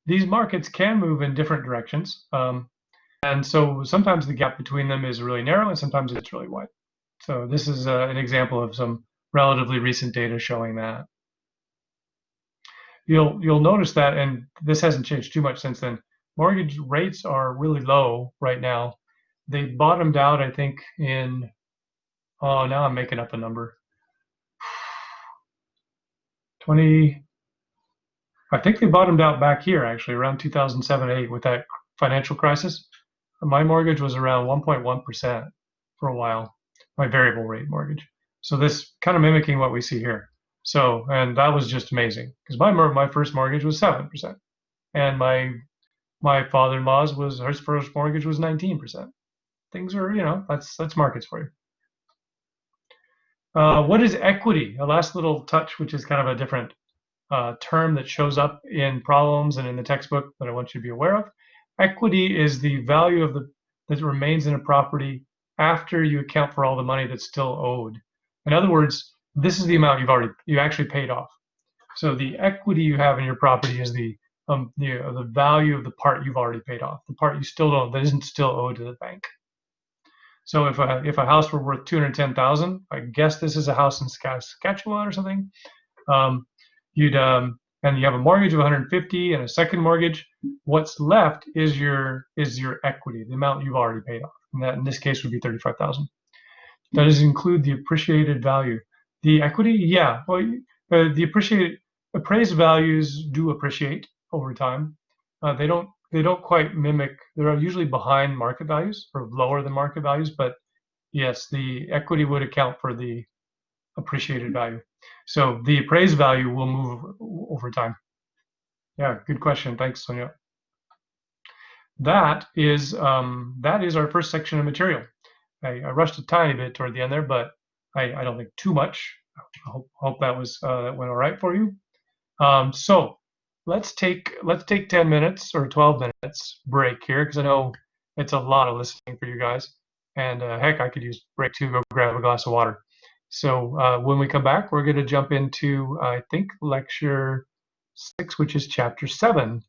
These markets can move in different directions. And so sometimes the gap between them is really narrow and sometimes it's really wide. So this is an example of some relatively recent data showing that. You'll notice that, and this hasn't changed too much since then, mortgage rates are really low right now. They bottomed out, I think, in, oh, now I'm making up a number. I think they bottomed out back here, actually, around 2007-8 with that financial crisis. My mortgage was around 1.1% for a while, my variable rate mortgage. So this kind of mimicking what we see here. So, and that was just amazing because my first mortgage was 7%, and my father-in-law's his first mortgage was 19%. Things are, that's markets for you. What is equity? A last little touch, which is kind of a different term that shows up in problems and in the textbook, but I want you to be aware of. Equity is the value that remains in a property after you account for all the money that's still owed. In other words, this is the amount you actually paid off. So the equity you have in your property is the the value of the part you've already paid off, the part you still don't, that isn't still owed to the bank. So if a house were worth 210,000, I guess this is a house in Saskatchewan or something. You'd and you have a mortgage of 150 and a second mortgage. What's left is your equity, the amount you've already paid off. And that in this case would be 35,000. That does include the appreciated value. The equity, yeah. Well, the appraised values do appreciate over time. They don't quite mimic. They're usually behind market values or lower than market values. But yes, the equity would account for the appreciated value. So the appraised value will move over time. Yeah, good question. Thanks, Sonia. That is our first section of material. I rushed a tiny bit toward the end there, but I don't think too much. I hope that went all right for you. So let's take 10 minutes or 12 minutes break here, because I know it's a lot of listening for you guys. And heck, I could use break too, go grab a glass of water. So when we come back, we're going to jump into, I think, lecture 6, which is chapter 7,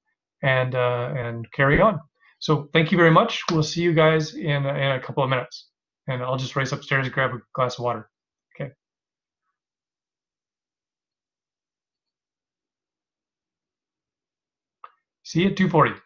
and carry on. So thank you very much. We'll see you guys in a couple of minutes. And I'll just race upstairs and grab a glass of water. Okay. See you at 2:40.